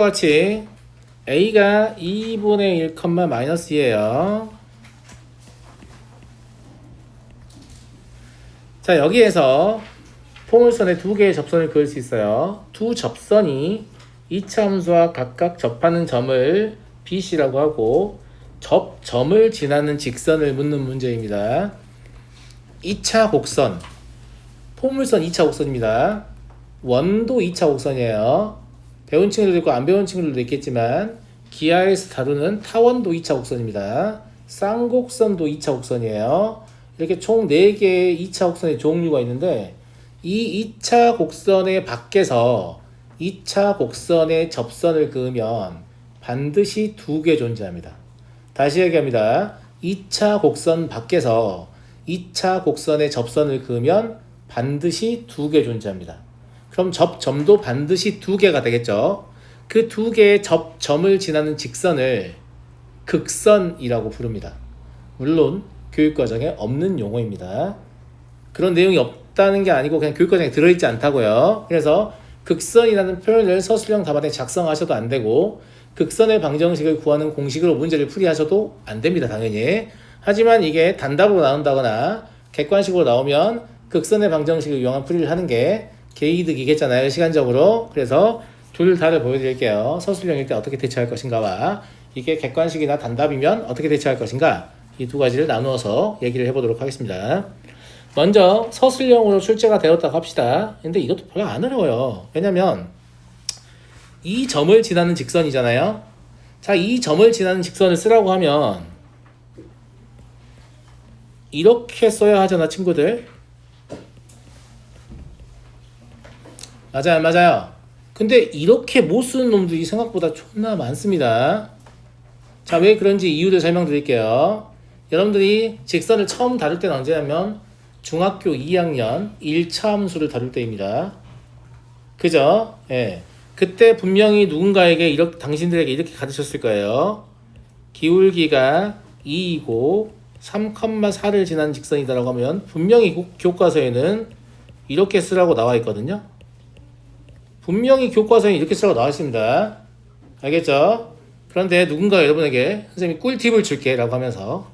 같이 a가 2분의 1, 마이너스 2예요. 자, 여기에서 포물선에 두 개의 접선을 그을 수 있어요. 두 접선이 2차 함수와 각각 접하는 점을 BC라고 하고 접점을 지나는 직선을 묻는 문제입니다. 2차 곡선, 포물선 2차 곡선입니다. 원도 2차 곡선이에요. 배운 친구들도 있고 안 배운 친구들도 있겠지만 기하에서 다루는 타원도 2차 곡선입니다. 쌍곡선도 2차 곡선이에요. 이렇게 총 4개의 2차 곡선의 종류가 있는데 이 2차 곡선의 밖에서 2차 곡선의 접선을 그으면 반드시 2개 존재합니다. 다시 얘기합니다. 2차 곡선 밖에서 2차 곡선의 접선을 그으면 반드시 2개 존재합니다. 그럼 접점도 반드시 2개가 되겠죠. 그 2개의 접점을 지나는 직선을 극선이라고 부릅니다. 물론 교육과정에 없는 용어입니다. 그런 내용이 없다는 게 아니고 그냥 교육과정에 들어있지 않다고요. 그래서 극선이라는 표현을 서술형 답안에 작성하셔도 안 되고 극선의 방정식을 구하는 공식으로 문제를 풀이하셔도 안 됩니다. 당연히. 하지만 이게 단답으로 나온다거나 객관식으로 나오면 극선의 방정식을 이용한 풀이를 하는 게 개이득이겠잖아요. 시간적으로. 그래서 둘 다를 보여드릴게요. 서술형일 때 어떻게 대처할 것인가와 이게 객관식이나 단답이면 어떻게 대처할 것인가, 이 두 가지를 나누어서 얘기를 해보도록 하겠습니다. 먼저 서술형으로 출제가 되었다고 합시다. 근데 이것도 별로 안 어려워요. 왜냐면 이 점을 지나는 직선이잖아요. 자, 이 점을 지나는 직선을 쓰라고 하면 이렇게 써야 하잖아, 친구들. 맞아요, 맞아요. 근데 이렇게 못 쓰는 놈들이 생각보다 존나 많습니다. 자, 왜 그런지 이유를 설명드릴게요. 여러분들이 직선을 처음 다룰 때는 언제냐면 중학교 2학년 1차 함수를 다룰 때입니다. 그죠? 예. 그때 분명히 누군가에게 당신들에게 이렇게 가르쳤을 거예요. 기울기가 2이고 3,4를 지난 직선이다라고 하면 분명히 교과서에는 이렇게 쓰라고 나와 있거든요. 분명히 교과서에 이렇게 쓰라고 나와 있습니다. 알겠죠? 그런데 누군가 여러분에게 선생님이 꿀팁을 줄게 라고 하면서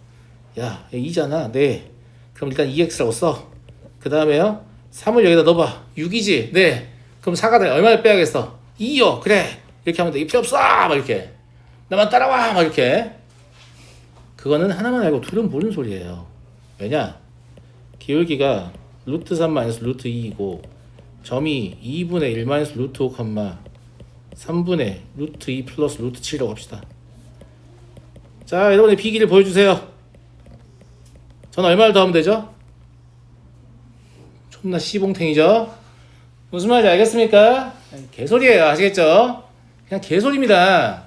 야, 2잖아. 네. 그럼 일단 2x라고 써. 그 다음에요. 3을 여기다 넣어봐. 6이지? 네. 그럼 4가 얼마를 빼야겠어? 2요. 그래. 이렇게 하면 돼. 필요 없어. 막 이렇게. 나만 따라와. 막 이렇게. 그거는 하나만 알고 둘은 모르는 소리예요. 왜냐? 기울기가 루트 3 마이너스 루트 2이고 점이 2분의 1 마이너스 루트 5, 3분의 루트 2 플러스 루트 7이라고 합시다. 자, 여러분의 비기를 보여주세요. 전 얼마를 더하면 되죠? 존나 씨봉탱이죠? 무슨 말인지 알겠습니까? 개소리예요. 아시겠죠? 그냥 개소리입니다.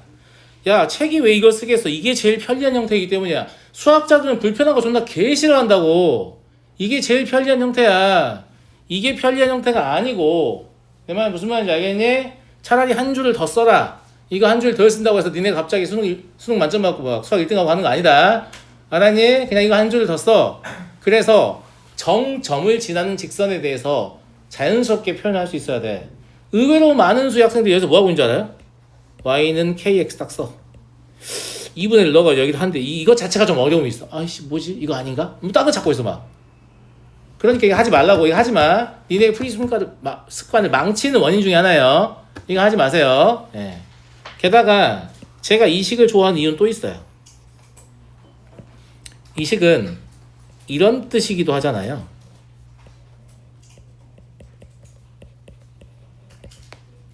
야, 책이 왜 이걸 쓰겠어? 이게 제일 편리한 형태이기 때문이야. 수학자들은 불편한 거 존나 개 싫어한다고. 이게 제일 편리한 형태야. 이게 편리한 형태가 아니고, 내 말 무슨 말인지 알겠니? 차라리 한 줄을 더 써라. 이거 한 줄 더 쓴다고 해서 니네 갑자기 수능 만점 받고 막 수학 1등하고 하는 거 아니다. 알았니? 그냥 이거 한 줄을 더 써. 그래서 정점을 지나는 직선에 대해서 자연스럽게 표현할 수 있어야 돼. 의외로 많은 수의 학생들이 여기서 뭐 하고 있는 줄 알아요? y는 kx 딱 써. 2분의 1 넣어가 여기다 하는데 이거 자체가 좀 어려움이 있어. 아이씨, 뭐지? 이거 아닌가? 뭐 딴 거 찾고 있어 막. 그러니까 이거 하지 말라고. 이거 하지 마. 니네 풀이 습관을 망치는 원인 중에 하나예요. 이거 하지 마세요. 네. 게다가 제가 이 식을 좋아하는 이유는 또 있어요. 이 식은 이런 뜻이기도 하잖아요.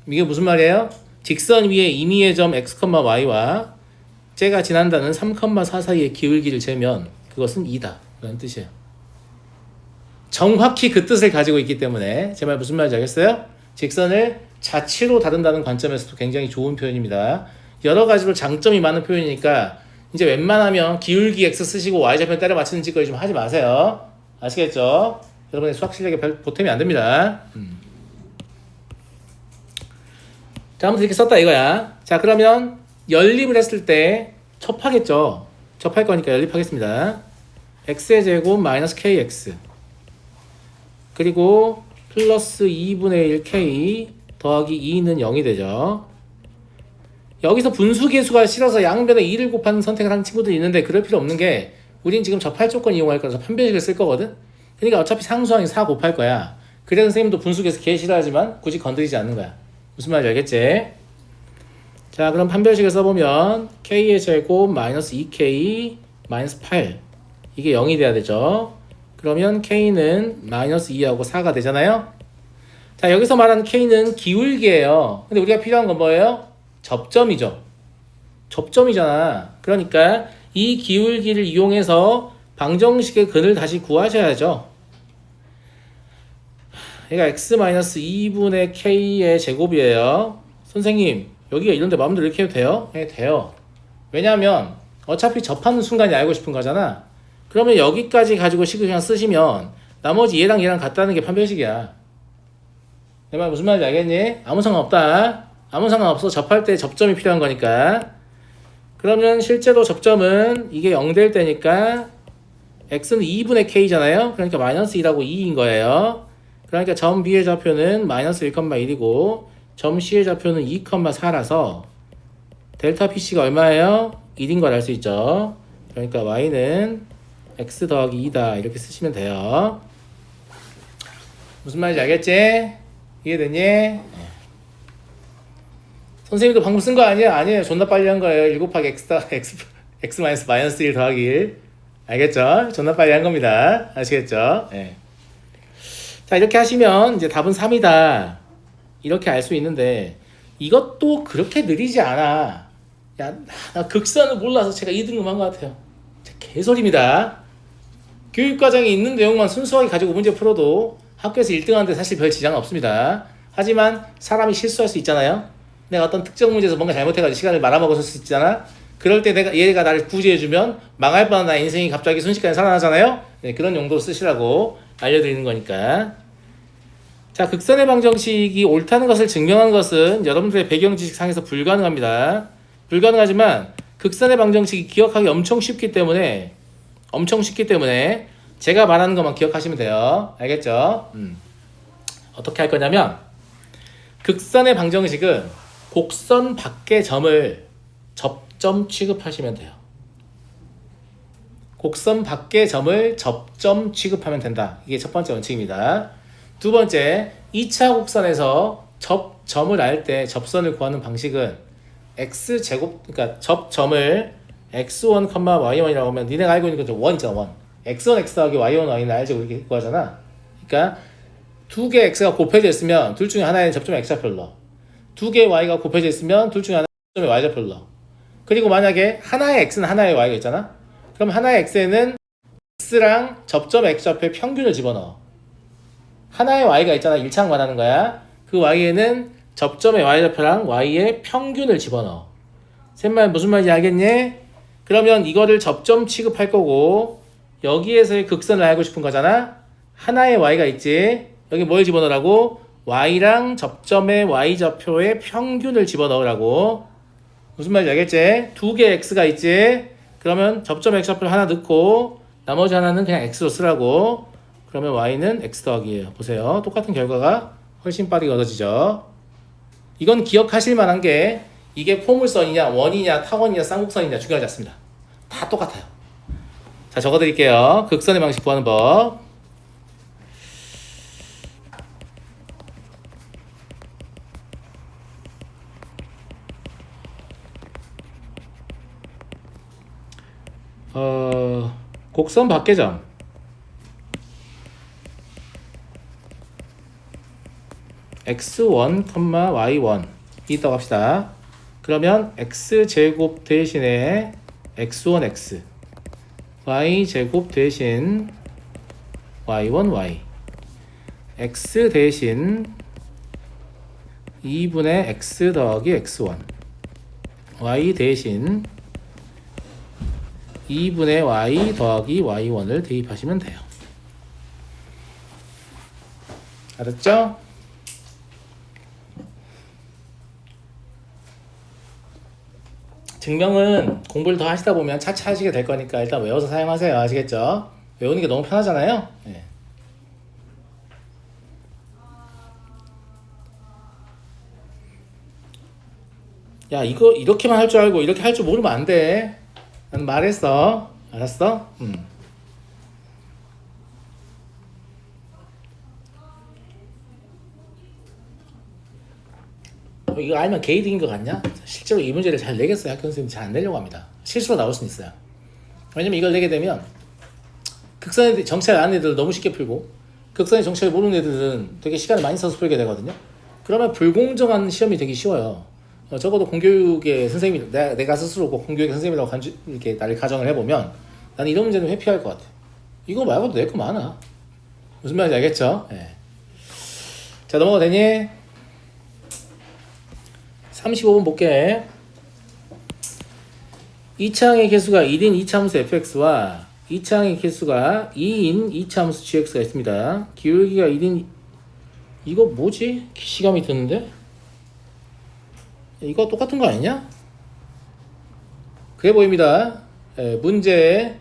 이게 무슨 말이에요? 직선 위에 임의의 점 x, y와 째가 지난다는 3, 4 사이의 기울기를 재면 그것은 2다 라는 뜻이에요. 정확히 그 뜻을 가지고 있기 때문에 제 말 무슨 말인지 알겠어요? 직선을 자치로 다룬다는 관점에서도 굉장히 좋은 표현입니다. 여러 가지로 장점이 많은 표현이니까 이제 웬만하면 기울기 x 쓰시고 y좌편 때려 맞추는 짓거리 좀 하지 마세요. 아시겠죠? 여러분의 수학 실력에 별 보탬이 안 됩니다. 자, 아무튼 이렇게 썼다 이거야. 자, 그러면 연립을 했을 때 접하겠죠. 접할 거니까 연립하겠습니다. x의 제곱 마이너스 kx 그리고 플러스 2분의 1 k 더하기 2는 0이 되죠. 여기서 분수계수가 싫어서 양변에 2를 곱하는 선택을 하는 친구들이 있는데 그럴 필요 없는 게 우린 지금 접할 조건 이용할 거라서 판별식을 쓸 거거든. 그러니까 어차피 상수항이 4 곱할 거야. 그래서 선생님도 분수계수 개 싫어하지만 굳이 건드리지 않는 거야. 무슨 말인지 알겠지? 자, 그럼 판별식을 써보면 k의 제곱 마이너스 2k 마이너스 8 이게 0이 돼야 되죠. 그러면 k는 마이너스 2하고 4가 되잖아요. 자, 여기서 말하는 k는 기울기예요. 근데 우리가 필요한 건 뭐예요? 접점이죠. 접점이잖아. 그러니까 이 기울기를 이용해서 방정식의 근을 다시 구하셔야죠. 그러니까 x-2분의 k의 제곱이에요. 선생님, 여기가 이런데 마음대로 이렇게 해도 돼요? 네, 돼요. 왜냐하면 어차피 접하는 순간이 알고 싶은 거잖아. 그러면 여기까지 가지고 식을 그냥 쓰시면 나머지 얘랑 얘랑 같다는 게 판별식이야. 내 말 무슨 말인지 알겠니? 아무 상관없다. 아무 상관없어. 접할 때 접점이 필요한 거니까. 그러면 실제로 접점은 이게 0 될 때니까 x는 2분의 k잖아요. 그러니까 마이너스 2라고 2인 거예요. 그러니까 점 B의 좌표는 마이너스 1,1이고 점 C의 좌표는 2,4라서 델타 PC가 얼마예요? 1인 걸 알 수 있죠. 그러니까 y는 x 더하기 2다 이렇게 쓰시면 돼요. 무슨 말인지 알겠지? 이해됐니? 선생님도 방금 쓴 거 아니야? 아니에요. 존나 빨리 한 거예요. 1 곱하기 x 마이너스 1 더하기 1. 알겠죠? 존나 빨리 한 겁니다. 아시겠죠? 네. 자, 이렇게 하시면 이제 답은 3이다. 이렇게 알 수 있는데 이것도 그렇게 느리지 않아. 야, 나 극산을 몰라서 제가 2등급 한 것 같아요. 개소리입니다. 교육과정에 있는 내용만 순수하게 가지고 문제 풀어도 학교에서 1등 하는데 사실 별 지장은 없습니다. 하지만 사람이 실수할 수 있잖아요. 내가 어떤 특정 문제에서 뭔가 잘못해가지고 시간을 말아먹었을 수 있잖아. 그럴 때 얘가 나를 구제해주면 망할 뻔한 나의 인생이 갑자기 순식간에 살아나잖아요. 네, 그런 용도로 쓰시라고 알려드리는 거니까. 자, 극선의 방정식이 옳다는 것을 증명하는 것은 여러분들의 배경 지식상에서 불가능합니다. 불가능하지만 극선의 방정식이 기억하기 엄청 쉽기 때문에 제가 말하는 것만 기억하시면 돼요. 알겠죠? 어떻게 할 거냐면 극선의 방정식은 곡선 밖의 점을 접점 취급하시면 돼요. 곡선 밖의 점을 접점 취급하면 된다. 이게 첫 번째 원칙입니다. 두 번째, 2차 곡선에서 접점을 알 때 접선을 구하는 방식은 x제곱, 그러니까 접점을 x1, y1이라고 하면 니네가 알고 있는 건 1 있잖아. 1. x1, x 더하기 y1, y는 알죠? 이렇게 구하잖아. 그러니까 두 개 x가 곱해져 있으면 둘 중에 하나에는 접점에 x좌표를 넣어. 두 개의 y가 곱해져 있으면 둘 중에 하나에 접점에 y좌표를 넣어. 그리고 만약에 하나의 x는 하나의 y가 있잖아. 그럼 하나의 x에는 x랑 접점 x좌표의 평균을 집어넣어. 하나의 y가 있잖아. 1차항 말하는 거야. 그 y에는 접점의 y좌표랑 y의 평균을 집어넣어. 셋말 무슨 말인지 알겠니? 그러면 이거를 접점 취급할 거고 여기에서의 극선을 알고 싶은 거잖아. 하나의 y가 있지. 여기 뭘 집어넣으라고? y랑 접점의 y좌표의 평균을 집어넣으라고. 무슨 말인지 알겠지? 두 개의 x가 있지. 그러면 접점 x좌표를 하나 넣고 나머지 하나는 그냥 x로 쓰라고. 그러면 y는 x 더하기예요. 보세요. 똑같은 결과가 훨씬 빠르게 얻어지죠. 이건 기억하실 만한 게 이게 포물선이냐 원이냐 타원이냐 쌍곡선이냐 중요하지 않습니다. 다 똑같아요. 자, 적어드릴게요. 극선의 방식 구하는 법. 곡선 밖의 점 x1, y1 있다고 합시다. 그러면 x제곱 대신에 x1x y제곱 대신 y1y x 대신 2분의 x 더하기 x1 y 대신 2분의 y 더하기 y1을 대입하시면 돼요. 알았죠? 증명은 공부를 더 하시다 보면 차차 하시게 될 거니까 일단 외워서 사용하세요. 아시겠죠? 외우는 게 너무 편하잖아요. 네. 야, 이거 이렇게만 할 줄 알고 이렇게 할 줄 모르면 안 돼. 난 말했어. 알았어? 이거 알면 개이득인 것 같냐? 실제로 이 문제를 잘 내겠어요. 학교 선생님이 잘 안 내려고 합니다. 실수로 나올 수는 있어요. 왜냐면 이걸 내게 되면 극선의 정체를 아는 애들은 너무 쉽게 풀고 극선의 정체를 모르는 애들은 되게 시간을 많이 써서 풀게 되거든요. 그러면 불공정한 시험이 되기 쉬워요. 적어도 공교육의 선생님이 내가 스스로 공교육의 선생님이라고 이렇게 나를 가정을 해보면 나는 이런 문제는 회피할 것 같아. 이거 말고도 내 거 많아. 무슨 말인지 알겠죠? 네. 자, 넘어가 되니? 35번 볼게. 2차항의 개수가 1인 2차함수 fx와 2차항의 개수가 2인 2차함수 gx가 있습니다. 기울기가 1인 이거 뭐지? 기시감이 드는데? 이거 똑같은 거 아니냐? 그래 보입니다. 문제에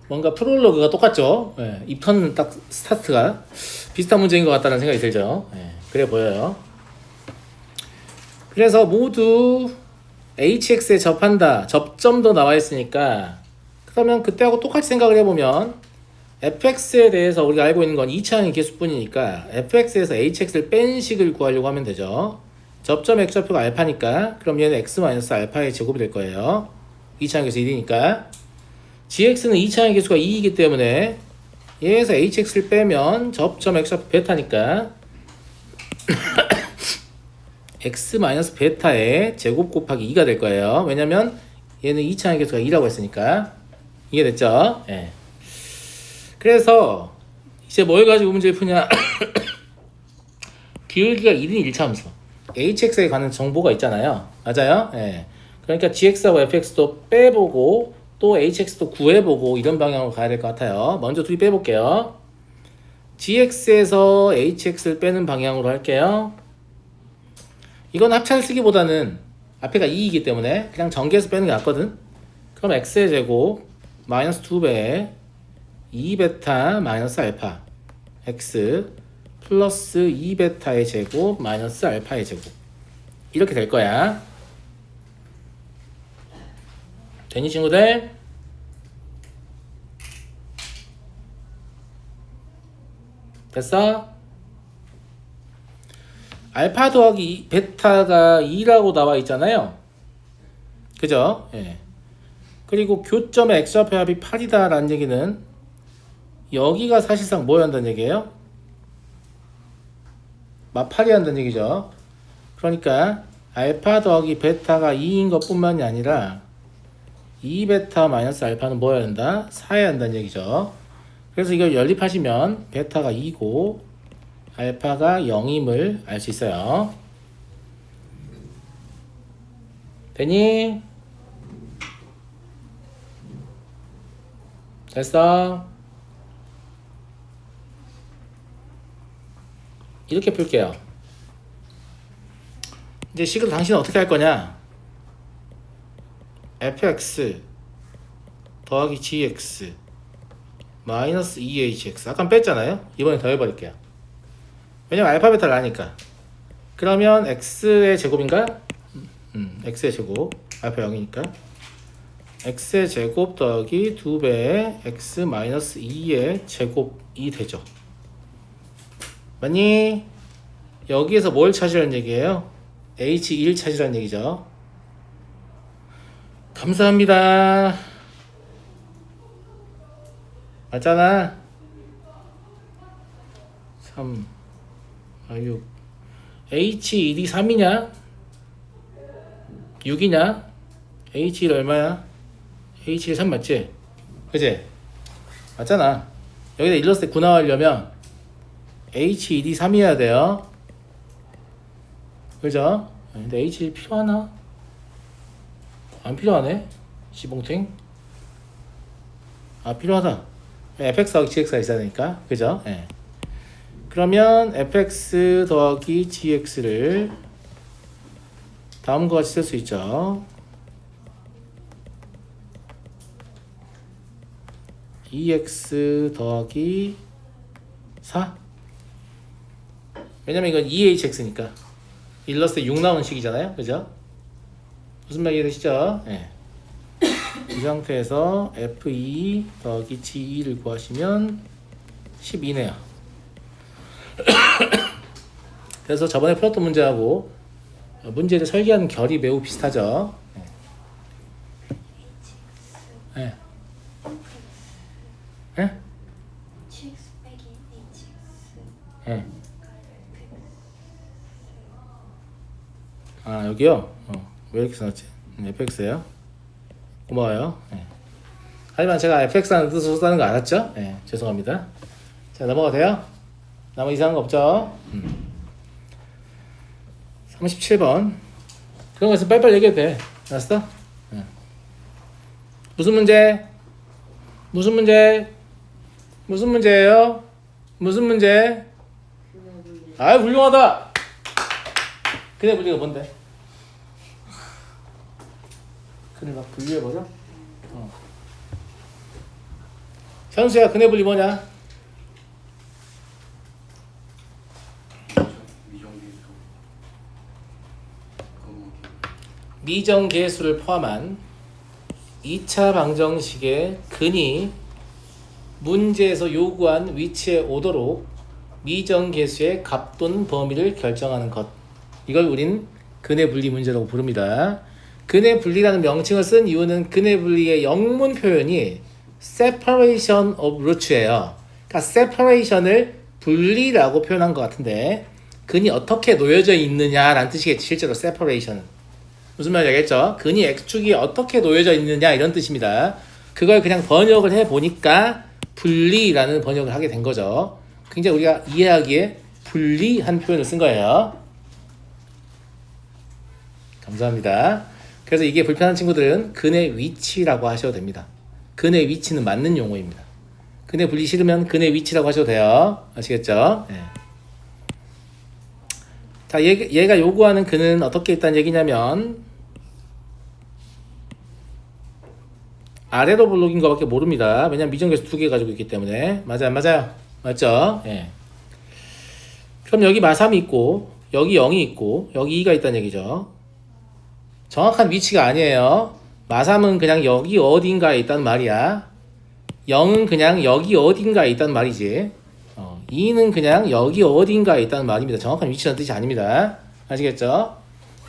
뭔가 프롤로그가 똑같죠? 입턴 딱 스타트가 비슷한 문제인 것 같다는 생각이 들죠? 그래 보여요. 그래서 모두 hx에 접한다. 접점도 나와 있으니까 그러면 그때하고 똑같이 생각을 해보면 fx에 대해서 우리가 알고 있는 건 2차항의 개수뿐이니까 fx에서 hx를 뺀 식을 구하려고 하면 되죠. 접점 x좌표가 알파니까 그럼 얘는 x-알파의 제곱이 될 거예요. 2차항의 개수 1이니까 gx는 2차항의 개수가 2이기 때문에 얘에서 hx를 빼면 접점 x좌표 베타니까 x-베타의 제곱 곱하기 2가 될 거예요. 왜냐면 얘는 2차항의 개수가 2라고 했으니까. 이해됐죠? 예. 그래서 이제 뭘 가지고 문제를 푸냐? 기울기가 1인 1차함수 hx에 관한 정보가 있잖아요. 맞아요? 예. 그러니까 gx하고 fx도 빼보고 또 hx도 구해보고 이런 방향으로 가야 될 것 같아요. 먼저 둘이 빼볼게요. gx에서 hx를 빼는 방향으로 할게요. 이건 합차를 쓰기보다는 앞에가 2이기 때문에 그냥 전개해서 빼는 게 낫거든. 그럼 x의 제곱 마이너스 2배 2베타 마이너스 알파 x 플러스 2베타의 제곱 마이너스 알파의 제곱 이렇게 될 거야. 되니 친구들? 됐어? 알파 더하기 베타가 2라고 나와 있잖아요. 그죠? 예. 그리고 교점의 x좌표 합이 8이다 라는 얘기는 여기가 사실상 뭐 한다는 얘기예요? 8이 한다는 얘기죠. 그러니까 알파 더하기 베타가 2인 것 뿐만이 아니라 2베타 마이너스 알파는 뭐여야 한다? 4해야 한다는 얘기죠. 그래서 이걸 연립하시면 베타가 2고 알파가 0임을 알 수 있어요. 되니? 됐어? 이렇게 풀게요. 이제 식으로 당신은 어떻게 할 거냐? fx 더하기 gx 마이너스 2hx 아까 뺐잖아요? 이번엔 더해버릴게요. 왜냐면 알파 베타를 아니까. 그러면 x의 제곱인가? x의 제곱 알파 0이니까 x의 제곱 더하기 2배의 x 마이너스 2의 제곱이 되죠. 맞니? 여기에서 뭘 찾으라는 얘기예요? h1 찾으라는 얘기죠. 감사합니다. 맞잖아. 3 6 h1이 3이냐? 6이냐? h1 얼마야? h1 3 맞지? 그치? 맞잖아. 여기다 일러스트 9 나오려면 h1이 3이어야 돼요. 그죠? 근데 h1 필요하나? 안 필요하네? 시봉탱? 아, 필요하다. fx하고 gx가 있어야 되니까. 그죠? 예. 그러면 fx 더하기 gx를 다음과 같이 쓸 수 있죠. 2x 더하기 4. 왜냐면 이건 2hx니까 일러스트에 6 나오는 식이잖아요. 그죠? 무슨 말 이해되시죠? 예. 이 상태에서 F2 더하기 G2를 구하시면 12네요. 그래서 저번에 풀었던 문제하고 문제를 설계하는 결이 매우 비슷하죠. 예. 예? GX 빼기 HX 예. 아 여기요? 왜 이렇게 써놨지? fx예요? 고마워요. 예. 하지만 제가 fx라는 뜻으로 쓰는 거 알았죠? 예, 죄송합니다. 자 넘어가도 돼요? 남은 이상한 거 없죠? 37번 그런 거 있으면 빨리빨리 얘기해도 돼. 알았어? 예. 무슨 문제? 무슨 문제? 무슨 문제예요? 무슨 문제? 아유 훌륭하다. 근해 분리가 뭔데? 근해 막 분리해버려? 현수야 근해 분리 뭐냐? 미정계수를 포함한 2차 방정식의 근이 문제에서 요구한 위치에 오도록 미정계수의 값 또는 범위를 결정하는 것. 이걸 우린 근해 분리 문제라고 부릅니다. 근해 분리라는 명칭을 쓴 이유는 근해 분리의 영문 표현이 separation of roots예요. 그러니까 separation을 분리라고 표현한 것 같은데 근이 어떻게 놓여져 있느냐라는 뜻이겠지. 실제로 separation은 무슨 말인지 알겠죠? 근이 x축이 어떻게 놓여져 있느냐 이런 뜻입니다. 그걸 그냥 번역을 해보니까 분리라는 번역을 하게 된 거죠. 굉장히 우리가 이해하기에 분리한 표현을 쓴 거예요. 감사합니다. 그래서 이게 불편한 친구들은 근의 위치라고 하셔도 됩니다. 근의 위치는 맞는 용어입니다. 근의 분리 싫으면 근의 위치라고 하셔도 돼요. 아시겠죠? 네. 자, 얘가 요구하는 근은 어떻게 있다는 얘기냐면 아래로 블록인 거밖에 모릅니다. 왜냐면 미정계수 2개 가지고 있기 때문에. 맞아요, 맞아요. 맞죠? 예. 그럼 여기 마3이 있고 여기 0이 있고 여기 2가 있다는 얘기죠. 정확한 위치가 아니에요. 마3은 그냥 여기 어딘가에 있다는 말이야. 0은 그냥 여기 어딘가에 있다는 말이지. 2는 그냥 여기 어딘가에 있다는 말입니다. 정확한 위치라는 뜻이 아닙니다. 아시겠죠?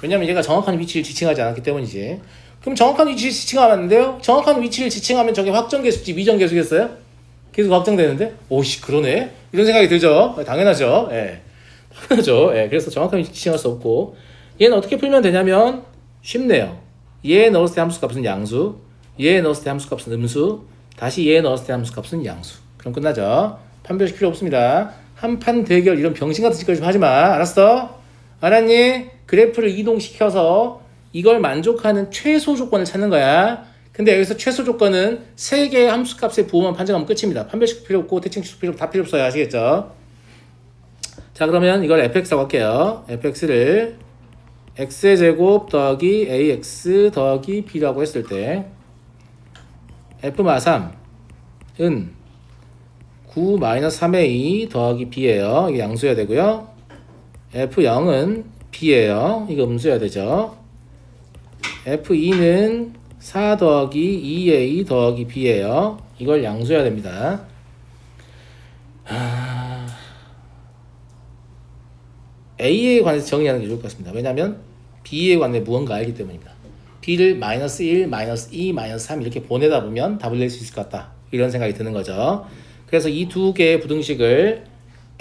왜냐면 얘가 정확한 위치를 지칭하지 않았기 때문이지. 그럼 정확한 위치를 지칭하면 안 돼요? 정확한 위치를 지칭하면 저게 확정계수지 미정계수겠어요? 계속 확정되는데? 오씨 그러네? 이런 생각이 들죠? 당연하죠. 예. 당연하죠. 예. 그래서 정확한 위치 지칭할 수 없고 얘는 어떻게 풀면 되냐면 쉽네요. 얘에 넣었을 때 함수값은 양수, 얘에 넣었을 때 함수값은 음수, 다시 얘에 넣었을 때 함수값은 양수. 그럼 끝나죠. 판별식 필요 없습니다. 한판 대결 이런 병신 같은 짓거리 좀 하지 마. 알았어? 알았니? 그래프를 이동시켜서 이걸 만족하는 최소 조건을 찾는 거야. 근데 여기서 최소 조건은 3개의 함수값의 부호만 판정하면 끝입니다. 판별식 필요 없고 대칭식 필요 다 필요 없어요. 아시겠죠? 자 그러면 이걸 fx라고 할게요. fx를 x의 제곱 더하기 ax 더하기 b라고 했을 때 f마3은 9-3a 더하기 b예요. 이게 양수여야 되고요. f0은 b예요. 이거 음수여야 되죠. f2는 4 더하기 2a 더하기 b예요. 이걸 양수여야 됩니다. a에 관해서 정의하는 게 좋을 것 같습니다. 왜냐하면 b에 관해 무언가 알기 때문입니다. b를 -1, -2, -3 이렇게 보내다 보면 답을 낼 수 있을 것 같다. 이런 생각이 드는 거죠. 그래서 이 두 개의 부등식을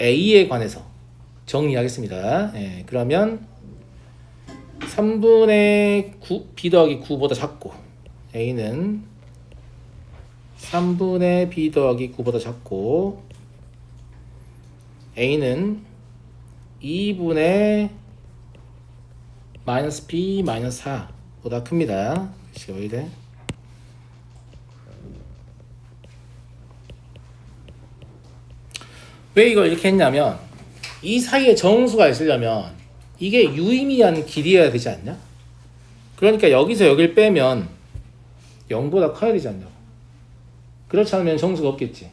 a에 관해서 정리하겠습니다. 예, 그러면 3분의 9, b 더하기 9보다 작고 a는 3분의 b 더하기 9보다 작고 a는 2분의 -b -4보다 큽니다. 그치, 왜 이래? 왜 이걸 이렇게 했냐면 이 사이에 정수가 있으려면 이게 유의미한 길이어야 되지 않냐? 그러니까 여기서 여기를 빼면 0보다 커야 되지 않냐고. 그렇지 않으면 정수가 없겠지.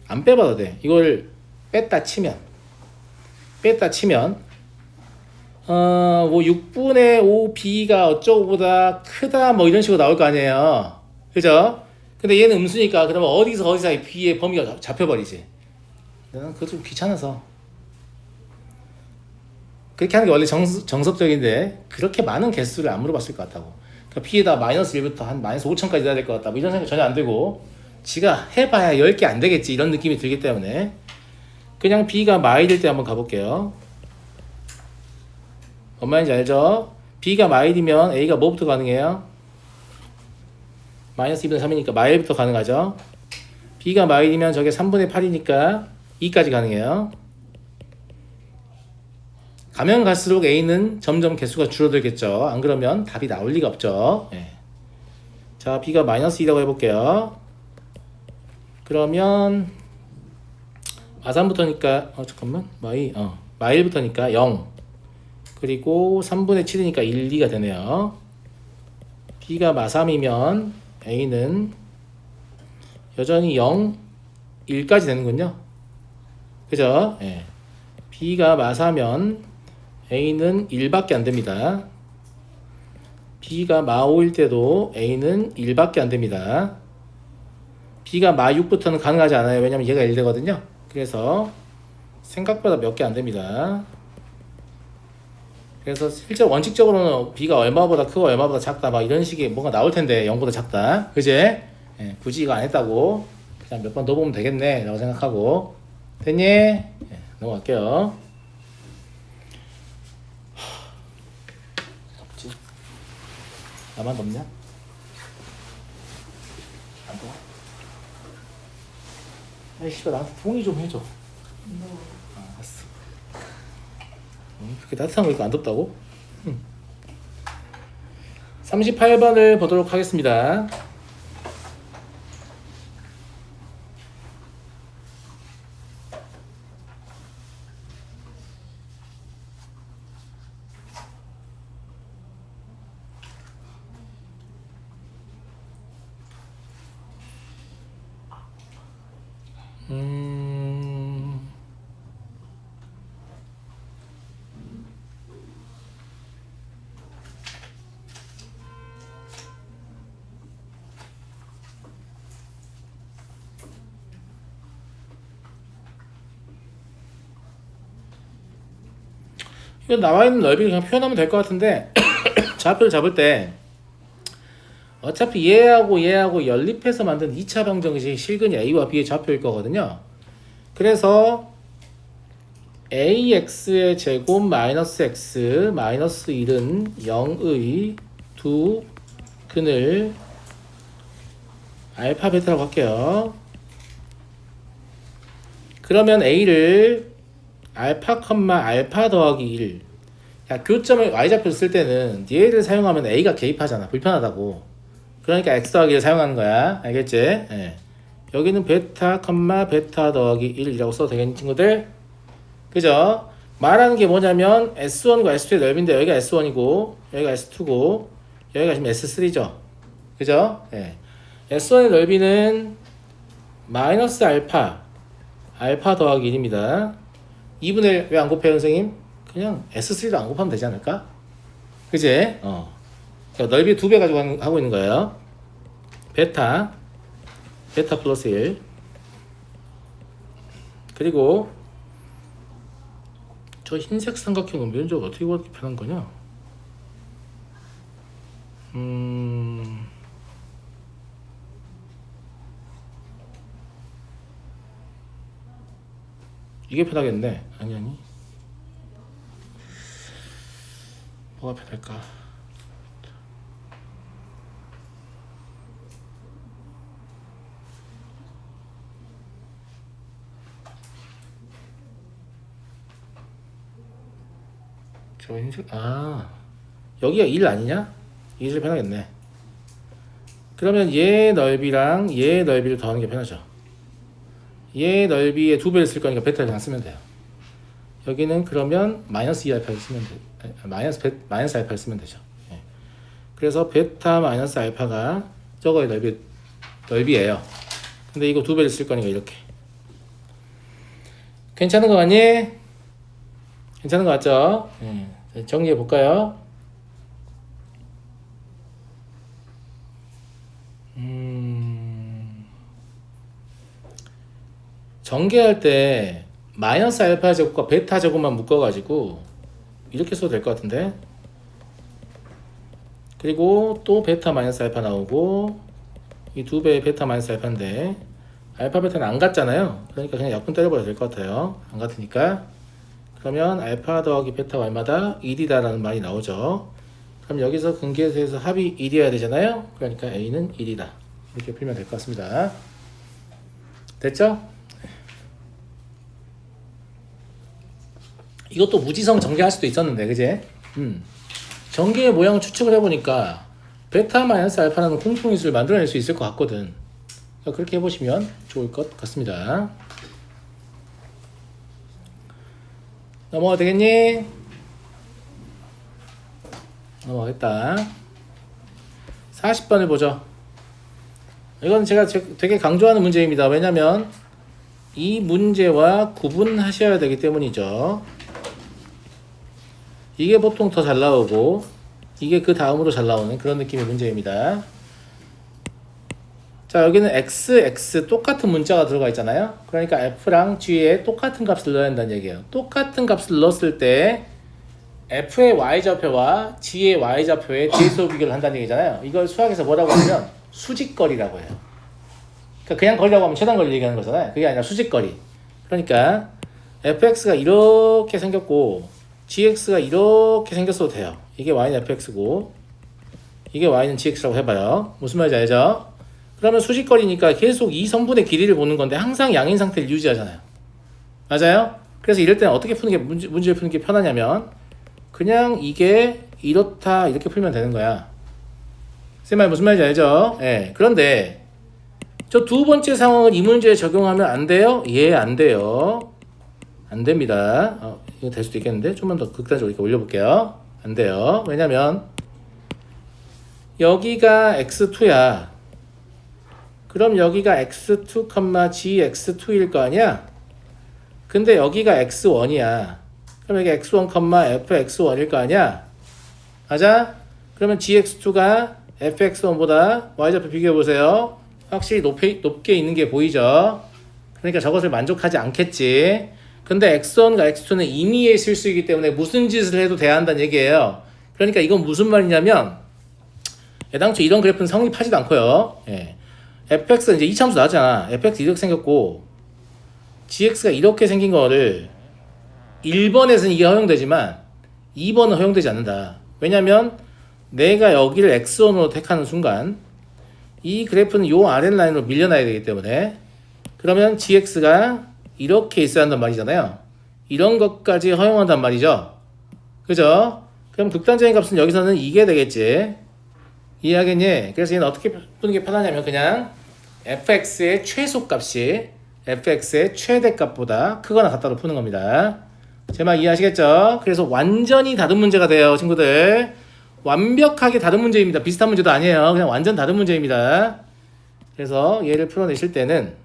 안 빼봐도 돼. 이걸 뺐다 치면 뭐 6분의 5 b가 어쩌고보다 크다 뭐 이런 식으로 나올 거 아니에요. 그죠? 근데 얘는 음수니까 그러면 어디서 어디 사이 b의 범위가 잡혀버리지. 나는 그거 좀 귀찮아서 그렇게 하는 게 원래 정석적인데 그렇게 많은 개수를 안 물어봤을 것 같다고. 그러니까 b에다 마이너스 1부터 한 마이너스 5천까지 돼야 될 것 같다 뭐 이런 생각 전혀 안 들고, 지가 해봐야 10개 안 되겠지 이런 느낌이 들기 때문에 그냥 b가 마일일 때 한번 가볼게요. 뭔 말인지 알죠? b가 마일이면 a가 뭐부터 가능해요? 마이너스 2분의 3이니까 마일부터 가능하죠. b가 마일이면 저게 3분의 8이니까 2까지 가능해요. 가면 갈수록 a는 점점 개수가 줄어들겠죠. 안 그러면 답이 나올 리가 없죠. 예. 자, b가 마이너스 2라고 해볼게요. 그러면 마3부터니까 잠깐만 마일부터니까 0, 그리고 3분의 7이니까 1, 2가 되네요. b가 마3이면 a는 여전히 0, 1까지 되는군요. 그죠? 예. b가 마4면 a는 1밖에 안 됩니다. b가 마5일 때도 a는 1밖에 안 됩니다. b가 마6부터는 가능하지 않아요. 왜냐면 얘가 1 되거든요. 그래서 생각보다 몇 개 안 됩니다. 그래서 실제 원칙적으로는 b가 얼마보다 크고 얼마보다 작다 막 이런 식의 뭔가 나올 텐데 0보다 작다. 그제? 예, 굳이 이거 안 했다고 그냥 몇 번 넣어보면 되겠네 라고 생각하고 됐니? 예, 넘어갈게요. 덥지? 나만 덥냐? 안 더워? 아이 씨발 나한테 동의 좀 해줘. 알았어. 그렇게 따뜻한 거니까 안 덥다고? 38번을 보도록 하겠습니다. 이거 나와 있는 넓이를 그냥 표현하면 될 것 같은데 좌표를 잡을 때 어차피 얘하고 얘하고 연립해서 만든 2차 방정식이 실근이 a와 b의 좌표일 거거든요. 그래서 ax의 제곱 마이너스 x 마이너스 1은 0의 두 근을 알파 베타라고 할게요. 그러면 a를 알파 컴마 알파 더하기 1. 야, 교점을 y좌표를 쓸 때는 얘를 사용하면 a가 개입하잖아. 불편하다고. 그러니까 x 더하기 1을 사용하는 거야. 알겠지? 예. 여기는 베타 컴마 베타 더하기 1이라고 써도 되겠니 친구들? 그죠? 말하는 게 뭐냐면 S1과 S2의 넓이인데 여기가 S1이고 여기가 S2고 여기가 지금 S3죠. 그죠? 예. S1의 넓이는 마이너스 알파 더하기 1입니다. 2분의 1 왜 안 곱해요 선생님? 그냥 S3도 안 곱하면 되지 않을까? 그지? 그러니까 넓이 2배 가지고 하고 있는 거예요. 베타 플러스 1. 그리고 저 흰색 삼각형은 면적을 어떻게 그렇게 표현한 거냐? 이게 편하겠네. 아니 뭐가 편할까? 저 흰색 여기가 1 아니냐? 이게 제일 편하겠네. 그러면 얘 넓이랑 얘 넓이를 더하는 게 편하죠. 얘 넓이의 2배를 쓸 거니까 베타를 그냥 쓰면 돼요. 여기는 그러면 마이너스 2알파를 쓰면 돼. 마이너스 알파를 쓰면 되죠. 예. 그래서 베타 마이너스 알파가 저거의 넓이에요. 근데 이거 2배를 쓸 거니까 이렇게. 괜찮은 거 같니? 괜찮은 거 같죠? 예. 정리해 볼까요? 전개할 때 마이너스 알파 제곱과 베타 제곱만 묶어가지고 이렇게 써도 될 것 같은데. 그리고 또 베타 마이너스 알파 나오고 이 두 배의 베타 마이너스 알파인데 알파 베타는 안 같잖아요. 그러니까 그냥 약분 때려버려도 될 것 같아요. 안 같으니까. 그러면 알파 더하기 베타 y마다 1이다라는 말이 나오죠. 그럼 여기서 근계수에서 합이 1이어야 되잖아요. 그러니까 a는 1이다. 이렇게 풀면 될 것 같습니다. 됐죠? 이것도 무지성 전개할 수도 있었는데, 그제? 전개의 모양을 추측을 해보니까 베타 마이너스 알파라는 공통인수를 만들어낼 수 있을 것 같거든. 그러니까 그렇게 해보시면 좋을 것 같습니다. 넘어가 되겠니? 넘어가겠다. 40번을 보죠. 이건 제가 되게 강조하는 문제입니다. 왜냐면 이 문제와 구분하셔야 되기 때문이죠. 이게 보통 더 잘 나오고 이게 그 다음으로 잘 나오는 그런 느낌의 문제입니다. 자, 여기는 x, x 똑같은 문자가 들어가 있잖아요. 그러니까 f랑 g에 똑같은 값을 넣어야 한다는 얘기예요. 똑같은 값을 넣었을 때 f의 y좌표와 g의 y좌표의 제수 비교를 한다는 얘기잖아요. 이걸 수학에서 뭐라고 하면 수직거리라고 해요. 그러니까 그냥 거리라고 하면 최단 거리를 얘기하는 거잖아요. 그게 아니라 수직거리. 그러니까 fx가 이렇게 생겼고 gx가 이렇게 생겼어도 돼요. 이게 y는 fx고 이게 y는 gx라고 해봐요. 무슨 말인지 알죠? 그러면 수직거리니까 계속 이 성분의 길이를 보는 건데 항상 양인 상태를 유지하잖아요. 맞아요? 그래서 이럴 때는 어떻게 푸는 게 문제를 푸는 게 편하냐면 그냥 이게 이렇다 이렇게 풀면 되는 거야. 쌤 말 무슨 말인지 알죠? 예. 그런데 저 두 번째 상황을 이 문제에 적용하면 안 돼요? 예, 안 돼요. 안 됩니다. 이거 될 수도 있겠는데 좀만 더 극단적으로 이렇게 올려볼게요. 안 돼요. 왜냐면 여기가 x2야. 그럼 여기가 x2, gx2일 거 아니야? 근데 여기가 x1이야. 그럼 여기 x1, fx1일 거 아니야? 맞아? 그러면 gx2가 fx1보다 y좌표 비교해보세요. 확실히 높게 있는 게 보이죠? 그러니까 저것을 만족하지 않겠지. 근데 x1과 x2는 임의의 실수이기 때문에 무슨 짓을 해도 돼야 한다는 얘기예요. 그러니까 이건 무슨 말이냐면 애당초 이런 그래프는 성립하지도 않고요. 예. fx가 이제 이차함수 나왔잖아. fx 이렇게 생겼고 gx가 이렇게 생긴 거를 1번에서는 이게 허용되지만 2번은 허용되지 않는다. 왜냐면 내가 여기를 x1으로 택하는 순간 이 그래프는 요 아랫라인으로 밀려나야 되기 때문에 그러면 gx가 이렇게 있어야 한단 말이잖아요. 이런 것까지 허용한단 말이죠. 그죠? 그럼 극단적인 값은 여기서는 이게 되겠지. 이해하겠니? 그래서 얘는 어떻게 푸는 게 편하냐면 그냥 fx의 최소값이 fx의 최대값보다 크거나 같다로 푸는 겁니다. 제 말 이해하시겠죠? 그래서 완전히 다른 문제가 돼요, 친구들. 완벽하게 다른 문제입니다. 비슷한 문제도 아니에요. 그냥 완전 다른 문제입니다. 그래서 얘를 풀어내실 때는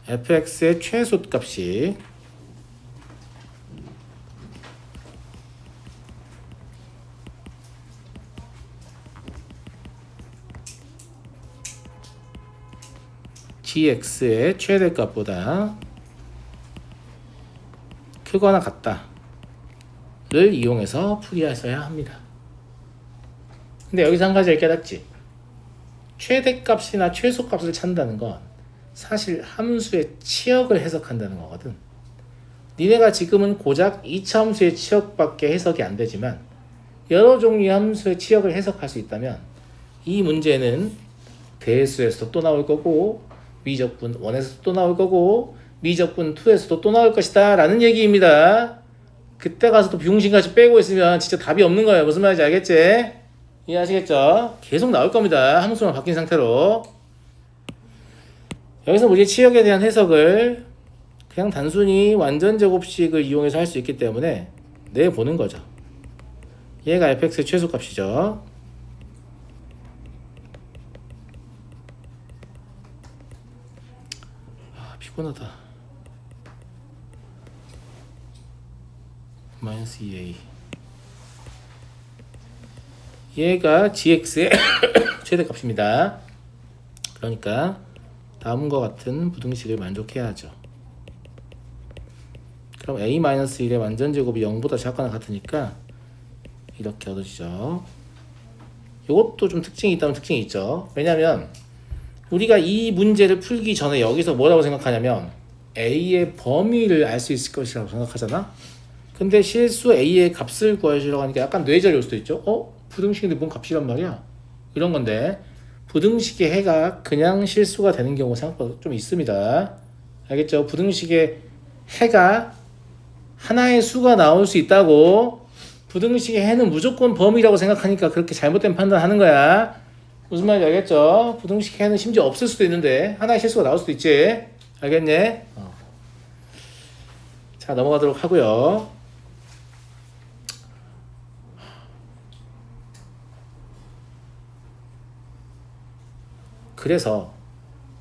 fx의 최소값이 gx의 최대값보다 크거나 같다를 이용해서 풀이하셔야 합니다. 근데 여기서 한 가지를 깨닫지. 최대값이나 최소값을 찾는다는 건 사실 함수의 치역을 해석한다는 거거든. 니네가 지금은 고작 이차함수의 치역밖에 해석이 안 되지만 여러 종류의 함수의 치역을 해석할 수 있다면 이 문제는 대수에서도 또 나올 거고 미적분 1에서도 또 나올 거고 미적분 2에서도 또 나올 것이다 라는 얘기입니다. 그때 가서 또 비용신같이 빼고 있으면 진짜 답이 없는 거예요. 무슨 말인지 알겠지? 이해하시겠죠? 계속 나올 겁니다. 함수만 바뀐 상태로. 여기서 우리 치역에 대한 해석을 그냥 단순히 완전 제곱식을 이용해서 할 수 있기 때문에 내보는 거죠. 얘가 fx의 최소값이죠. 피곤하다. 마이너스 2a. 얘가 gx의 최대값입니다. 그러니까 다음과 같은 부등식을 만족해야죠. 그럼 a-1의 완전제곱이 0보다 작거나 같으니까 이렇게 얻어지죠. 이것도 좀 특징이 있다면 특징이 있죠. 왜냐하면 우리가 이 문제를 풀기 전에 여기서 뭐라고 생각하냐면 a의 범위를 알 수 있을 것이라고 생각하잖아. 근데 실수 a의 값을 구하시려고 하니까 약간 뇌절이 올 수도 있죠. 부등식인데 뭔 값이란 말이야? 이런 건데 부등식의 해가 그냥 실수가 되는 경우가 생각보다 좀 있습니다. 알겠죠? 부등식의 해가 하나의 수가 나올 수 있다고 부등식의 해는 무조건 범위라고 생각하니까 그렇게 잘못된 판단하는 거야. 무슨 말인지 알겠죠? 부등식 해는 심지어 없을 수도 있는데 하나의 실수가 나올 수도 있지. 알겠네? 자, 넘어가도록 하고요. 그래서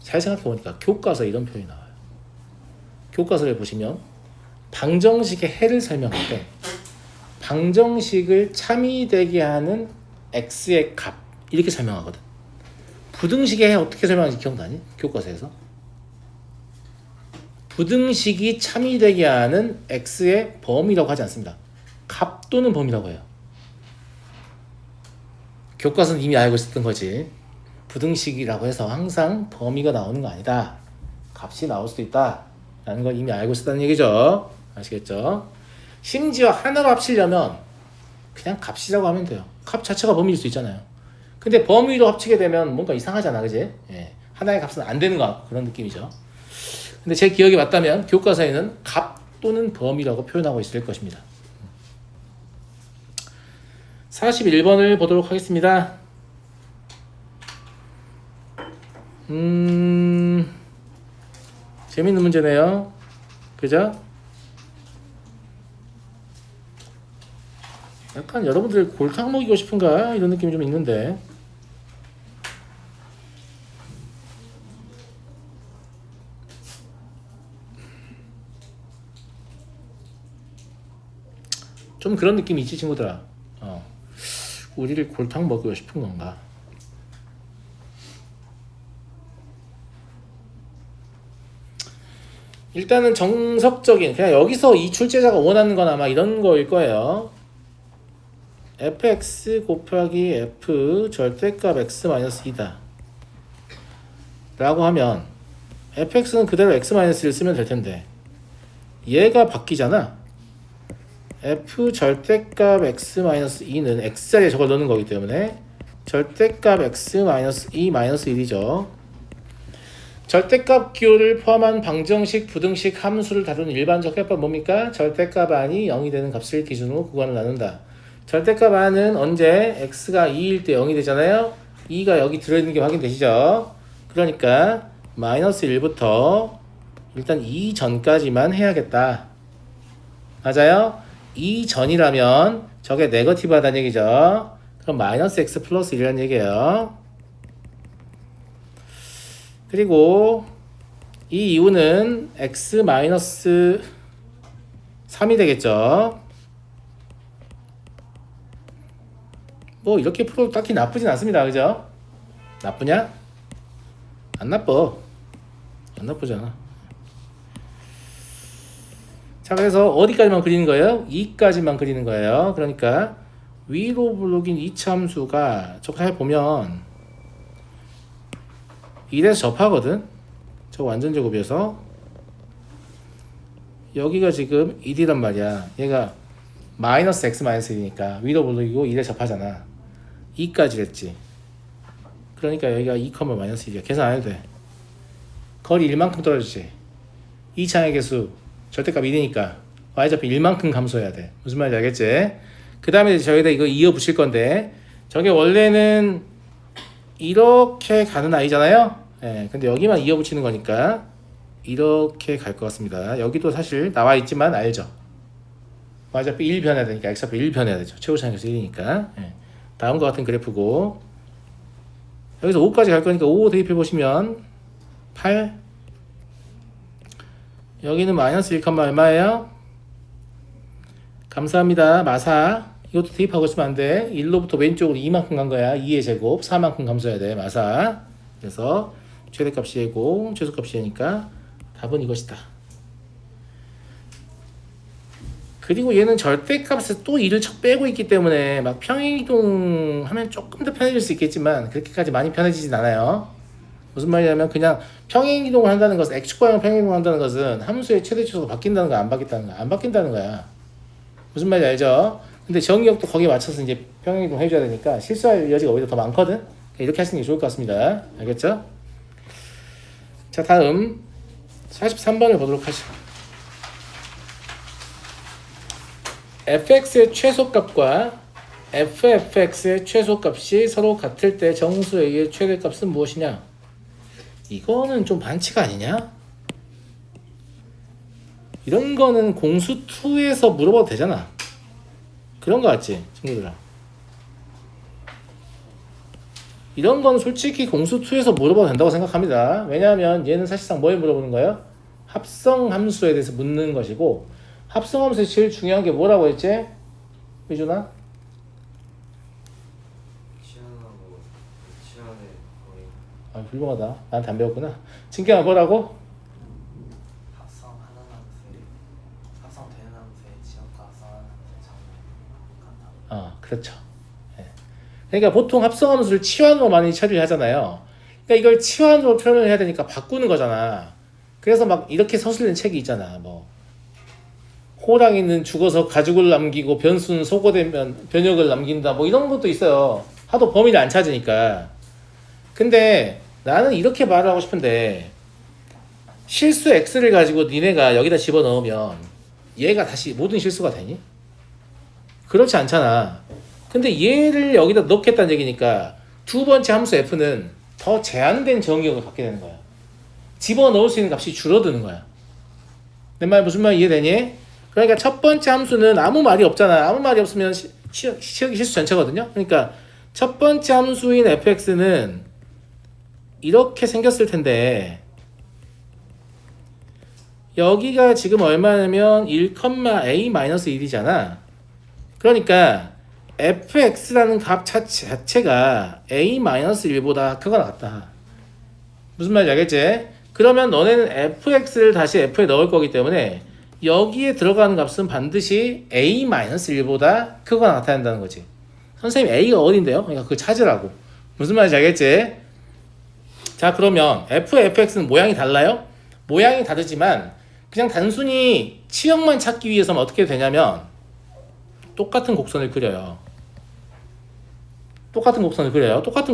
잘 생각해보니까 교과서에 이런 표현이 나와요. 교과서를 보시면 방정식의 해를 설명할 때 방정식을 참이되게 하는 x의 값 이렇게 설명하거든. 부등식의 해 어떻게 설명하는지 기억나니? 교과서에서 부등식이 참이되게 하는 x의 범위라고 하지 않습니다. 값 또는 범위라고 해요. 교과서는 이미 알고 있었던 거지. 부등식이라고 해서 항상 범위가 나오는 거 아니다. 값이 나올 수도 있다 라는 걸 이미 알고 있었다는 얘기죠. 아시겠죠? 심지어 하나로 합치려면 그냥 값이라고 하면 돼요. 값 자체가 범위일 수 있잖아요. 근데 범위로 합치게 되면 뭔가 이상하잖아, 그지? 예. 하나의 값은 안 되는 것 같고 그런 느낌이죠. 근데 제 기억이 맞다면 교과서에는 값 또는 범위라고 표현하고 있을 것입니다. 41번을 보도록 하겠습니다. 재밌는 문제네요. 그죠? 약간 여러분들 골탕 먹이고 싶은가? 이런 느낌이 좀 있는데. 좀 그런 느낌이 있지, 친구들아. 우리를 골탕 먹이고 싶은 건가? 일단은 정석적인 그냥 여기서 이 출제자가 원하는 건 아마 이런 거일 거예요. fx 곱하기 f 절대값 x-2다 라고 하면 fx는 그대로 x-1을 쓰면 될 텐데 얘가 바뀌잖아. f 절대값 x-2는 x자리에 저걸 넣는 거기 때문에 절대값 x-2-1이죠. 절대값 기호를 포함한 방정식, 부등식, 함수를 다루는 일반적 해법은 뭡니까? 절대값 안이 0이 되는 값을 기준으로 구간을 나눈다. 절대값 안은 언제 x가 2일 때 0이 되잖아요. 2가 여기 들어있는 게 확인되시죠? 그러니까 마이너스 1부터 일단 2 전까지만 해야겠다. 맞아요? 2 전이라면 저게 네거티브 하다는 얘기죠. 그럼 마이너스 x 플러스 1이라는 얘기예요. 그리고 이 이유는 x 마이너스 3이 되겠죠. 뭐 이렇게 풀어도 딱히 나쁘진 않습니다. 그죠? 나쁘냐? 안 나빠. 안 나쁘잖아. 자, 그래서 어디까지만 그리는 거예요? 2까지만 그리는 거예요. 그러니까 위로 블록인 이차함수가 저거 잘 보면 1에서 접하거든. 저 완전제곱이어서 여기가 지금 1이란 말이야. 얘가 마이너스 x 마이너스 1이니까 위로 블록이고 1에 접하잖아. 2까지 했지. 그러니까 여기가 2, 마이너스 1이야. 계산 안 해도 돼. 거리 1만큼 떨어지지. 2차의 개수 절대값 1이니까 y좌표 1만큼 감소해야 돼. 무슨 말인지 알겠지? 그 다음에 저희가 이거 이어 붙일 건데 저게 원래는 이렇게 가는 아이잖아요. 예, 근데 여기만 이어 붙이는 거니까 이렇게 갈 것 같습니다. 여기도 사실 나와 있지만 알죠? y좌표 1 변해야 되니까 x좌표 1 변해야 되죠. 최고차항에서 1이니까. 예. 다음과 같은 그래프고 여기서 5까지 갈 거니까 5 대입해 보시면 8 여기는 마이너스 1, 얼마예요? 감사합니다. 마사. 이것도 대입하고 있으면 안 돼. 1로부터 왼쪽으로 2만큼 간 거야. 2의 제곱 4만큼 감소해야 돼. 마사. 그래서 최대값이 예고 최소값이 예니까 답은 이것이다. 그리고 얘는 절대값에서 또 2를 척 빼고 있기 때문에 막 평행이동 하면 조금 더 편해질 수 있겠지만 그렇게까지 많이 편해지진 않아요. 무슨 말이냐면 그냥 평행이동을 한다는 것은 x축방향 평행이동을 한다는 것은 함수의 최대 최소가 바뀐다는 거야, 안 바뀐다는 거야? 안 바뀐다는 거야. 무슨 말인지 알죠? 근데 정의역도 거기에 맞춰서 이제 평행이동 해줘야 되니까 실수할 여지가 오히려 더 많거든. 이렇게 하시는 게 좋을 것 같습니다. 알겠죠? 자, 다음 43번을 보도록 하죠. fx의 최소값과 fx의 최소값이 서로 같을 때 정수 a의 최대값은 무엇이냐? 이거는 좀 반칙 아니냐? 이런 거는 공수 2에서 물어봐도 되잖아. 그런 거 같지, 친구들아? 이런 건 솔직히 공수 2에서 물어봐도 된다고 생각합니다. 왜냐하면 얘는 사실상 뭐에 물어보는 거예요? 합성 함수에 대해서 묻는 것이고, 합성 함수에서 제일 중요한 게 뭐라고 했지? 미준아? 치안하고 치안의 거의 아, 훌륭하다. 나한테 안 배웠구나. 진경아 뭐라고? 합성하는 함수의 합성되는 함수의 지역과 합성하는 함수의 장을 같다. 그렇죠. 예. 그러니까 보통 합성 함수를 치환으로 많이 처리를 하잖아요. 그러니까 이걸 치환으로 표현을 해야 되니까 바꾸는 거잖아. 그래서 막 이렇게 서술된 책이 있잖아. 뭐 호랑이는 죽어서 가죽을 남기고 변수는 소거되면 변역을 남긴다. 뭐 이런 것도 있어요. 하도 범위를 안 찾으니까. 근데 나는 이렇게 말을 하고 싶은데 실수 x를 가지고 니네가 여기다 집어넣으면 얘가 다시 모든 실수가 되니? 그렇지 않잖아. 근데 얘를 여기다 넣겠다는 얘기니까 두 번째 함수 f는 더 제한된 정의역을 갖게 되는 거야. 집어넣을 수 있는 값이 줄어드는 거야. 내 말 무슨 말 이해되니? 그러니까 첫 번째 함수는 아무 말이 없잖아. 아무 말이 없으면 실수 전체거든요. 그러니까 첫 번째 함수인 fx는 이렇게 생겼을 텐데 여기가 지금 얼마냐면 1,a-1이잖아. 그러니까 fx라는 값 자체가 a-1보다 크거나 같다. 무슨 말인지 알겠지? 그러면 너네는 fx를 다시 f에 넣을 거기 때문에 여기에 들어가는 값은 반드시 a-1보다 크거나 같아야 한다는 거지. 선생님 a가 어딘데요? 그러니까 그걸 찾으라고. 무슨 말인지 알겠지? 자, 그러면 fx는 모양이 달라요? 모양이 다르지만 그냥 단순히 치역만 찾기 위해서는 어떻게 되냐면 똑같은 곡선을 그려요. 똑같은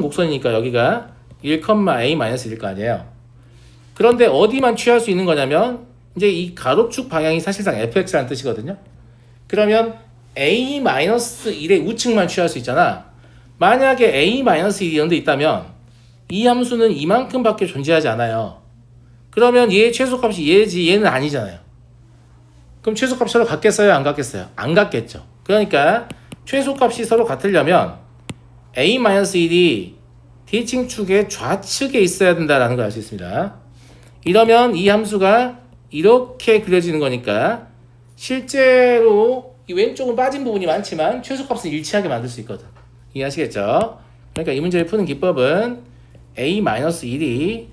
곡선이니까 여기가 1,a-1일 거 아니에요. 그런데 어디만 취할 수 있는 거냐면 이제 이 가로축 방향이 사실상 fx라는 뜻이거든요. 그러면 a-1의 우측만 취할 수 있잖아. 만약에 a-1이 이런 데 있다면 이 함수는 이만큼밖에 존재하지 않아요. 그러면 얘의 최소값이 얘지 얘는 아니잖아요. 그럼 최소값이 서로 같겠어요? 안 같겠어요? 안 같겠죠. 그러니까 최소값이 서로 같으려면 a-1이 D칭축의 좌측에 있어야 된다는 걸 알 수 있습니다. 이러면 이 함수가 이렇게 그려지는 거니까 실제로 이 왼쪽은 빠진 부분이 많지만 최소값은 일치하게 만들 수 있거든. 이해하시겠죠? 그러니까 이 문제를 푸는 기법은 a-1이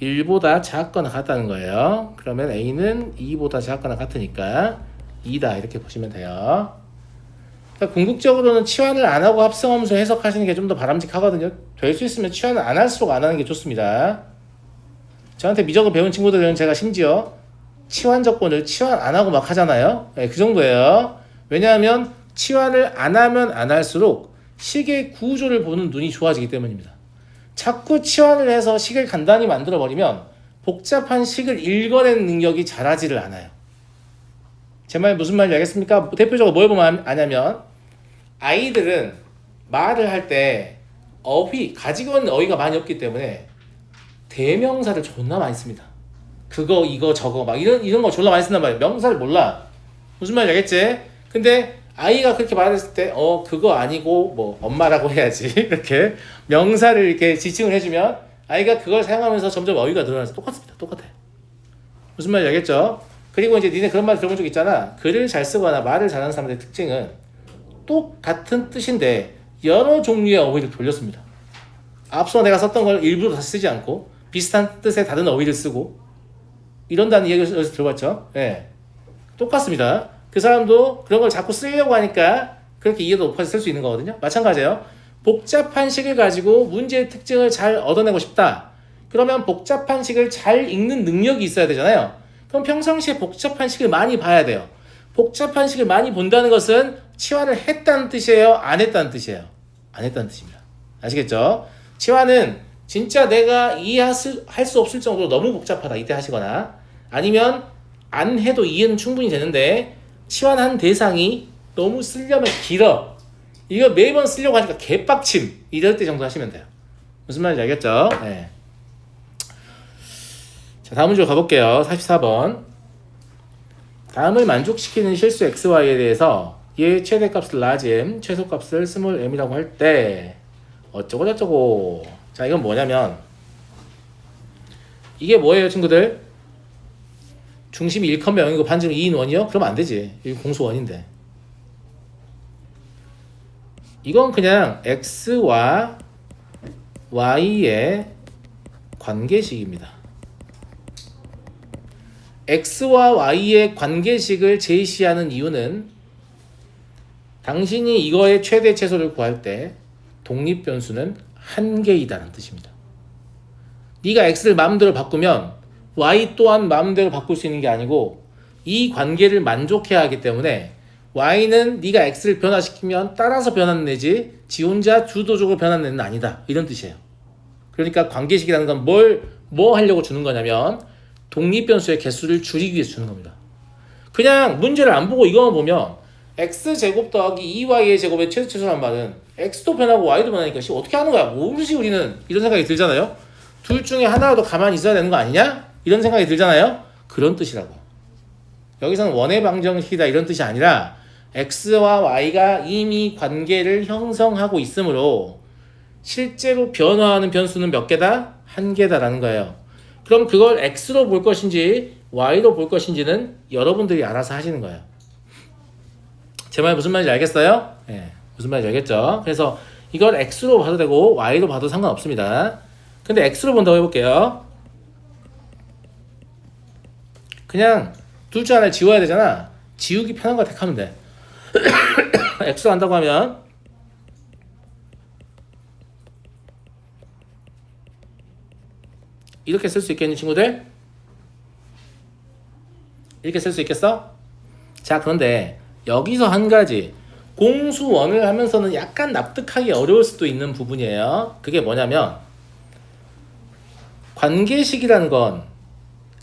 1보다 작거나 같다는 거예요. 그러면 a는 2보다 작거나 같으니까 2다 이렇게 보시면 돼요. 그러니까 궁극적으로는 치환을 안 하고 합성함수 해석하시는 게 좀 더 바람직하거든요. 될 수 있으면 치환을 안 할수록 안 하는 게 좋습니다. 저한테 미적을 배운 친구들은 제가 심지어 치환 조건을 치환 안 하고 막 하잖아요. 네, 그 정도예요. 왜냐하면 치환을 안 하면 안 할수록 식의 구조를 보는 눈이 좋아지기 때문입니다. 자꾸 치환을 해서 식을 간단히 만들어 버리면 복잡한 식을 읽어내는 능력이 자라지를 않아요. 제 말 무슨 말인지 알겠습니까? 대표적으로 뭘 보면 아냐면 아이들은 말을 할 때 가지고 있는 어휘가 많이 없기 때문에 대명사를 존나 많이 씁니다. 그거 이거 저거 막 이런 거 존나 많이 쓴단 말이에요. 명사를 몰라. 무슨 말인지 알겠지? 근데 아이가 그렇게 말했을 때 그거 아니고 뭐 엄마라고 해야지 이렇게 명사를 이렇게 지칭을 해주면 아이가 그걸 사용하면서 점점 어휘가 늘어나서 똑같습니다. 똑같아요. 무슨 말인지 알겠죠? 그리고 이제 니네 그런 말 들어본 적 있잖아. 글을 잘 쓰거나 말을 잘하는 사람들의 특징은 똑같은 뜻인데 여러 종류의 어휘를 돌렸습니다. 앞서 내가 썼던 걸 일부러 다 쓰지 않고 비슷한 뜻의 다른 어휘를 쓰고 이런다는 얘기를 여기서 들어봤죠. 예. 똑같습니다. 그 사람도 그런 걸 자꾸 쓰려고 하니까 그렇게 이해도 높아서 쓸 수 있는 거거든요. 마찬가지예요. 복잡한 식을 가지고 문제의 특징을 잘 얻어내고 싶다. 그러면 복잡한 식을 잘 읽는 능력이 있어야 되잖아요. 그럼 평상시에 복잡한 식을 많이 봐야 돼요. 복잡한 식을 많이 본다는 것은 치환을 했다는 뜻이에요? 안 했다는 뜻이에요? 안 했다는 뜻입니다. 아시겠죠? 치환은 진짜 내가 이해할 수 없을 정도로 너무 복잡하다 이때 하시거나 아니면 안 해도 이해는 충분히 되는데 치환한 대상이 너무 쓰려면 길어. 이거 매번 쓰려고 하니까 개빡침. 이럴 때 정도 하시면 돼요. 무슨 말인지 알겠죠? 네. 자, 다음 문제로 가볼게요. 44번. 다음을 만족시키는 실수 xy에 대해서 얘의 최대값을 large m, 최소값을 small m이라고 할 때 어쩌고 저쩌고. 자, 이건 뭐냐면 이게 뭐예요, 친구들? 중심이 1,0이고 반지름 2인 원이요? 그러면 안 되지. 이거 공수원인데. 이건 그냥 x와 y의 관계식입니다. x와 y의 관계식을 제시하는 이유는 당신이 이거의 최대 최소를 구할 때 독립변수는 한 개이다라는 뜻입니다. 네가 x를 마음대로 바꾸면 y 또한 마음대로 바꿀 수 있는 게 아니고 이 관계를 만족해야 하기 때문에 y는 네가 x를 변화시키면 따라서 변하는 애지 지 혼자 주도적으로 변하는 애는 아니다. 이런 뜻이에요. 그러니까 관계식이라는 건 뭐 하려고 주는 거냐면 독립변수의 개수를 줄이기 위해서 주는 겁니다. 그냥 문제를 안 보고 이거만 보면 x제곱 더하기 2y의 제곱의 최소란 말은 x도 변하고 y도 변하니까 어떻게 하는 거야? 모르지 우리는. 이런 생각이 들잖아요. 둘 중에 하나라도 가만히 있어야 되는 거 아니냐? 이런 생각이 들잖아요. 그런 뜻이라고. 여기서는 원의 방정식이다 이런 뜻이 아니라 x와 y가 이미 관계를 형성하고 있으므로 실제로 변화하는 변수는 몇 개다? 한 개다라는 거예요. 그럼 그걸 x로 볼 것인지 y로 볼 것인지는 여러분들이 알아서 하시는 거예요. 제 말 무슨 말인지 알겠어요? 네, 무슨 말인지 알겠죠? 그래서 이걸 x로 봐도 되고 y로 봐도 상관없습니다. 근데 x로 본다고 해볼게요. 그냥 둘 중 하나를 지워야 되잖아. 지우기 편한 거 택하면 돼. x로 한다고 하면 이렇게 쓸 수 있겠니 친구들? 이렇게 쓸 수 있겠어? 자, 그런데 여기서 한 가지 공수원을 하면서는 약간 납득하기 어려울 수도 있는 부분이에요. 그게 뭐냐면 관계식이라는 건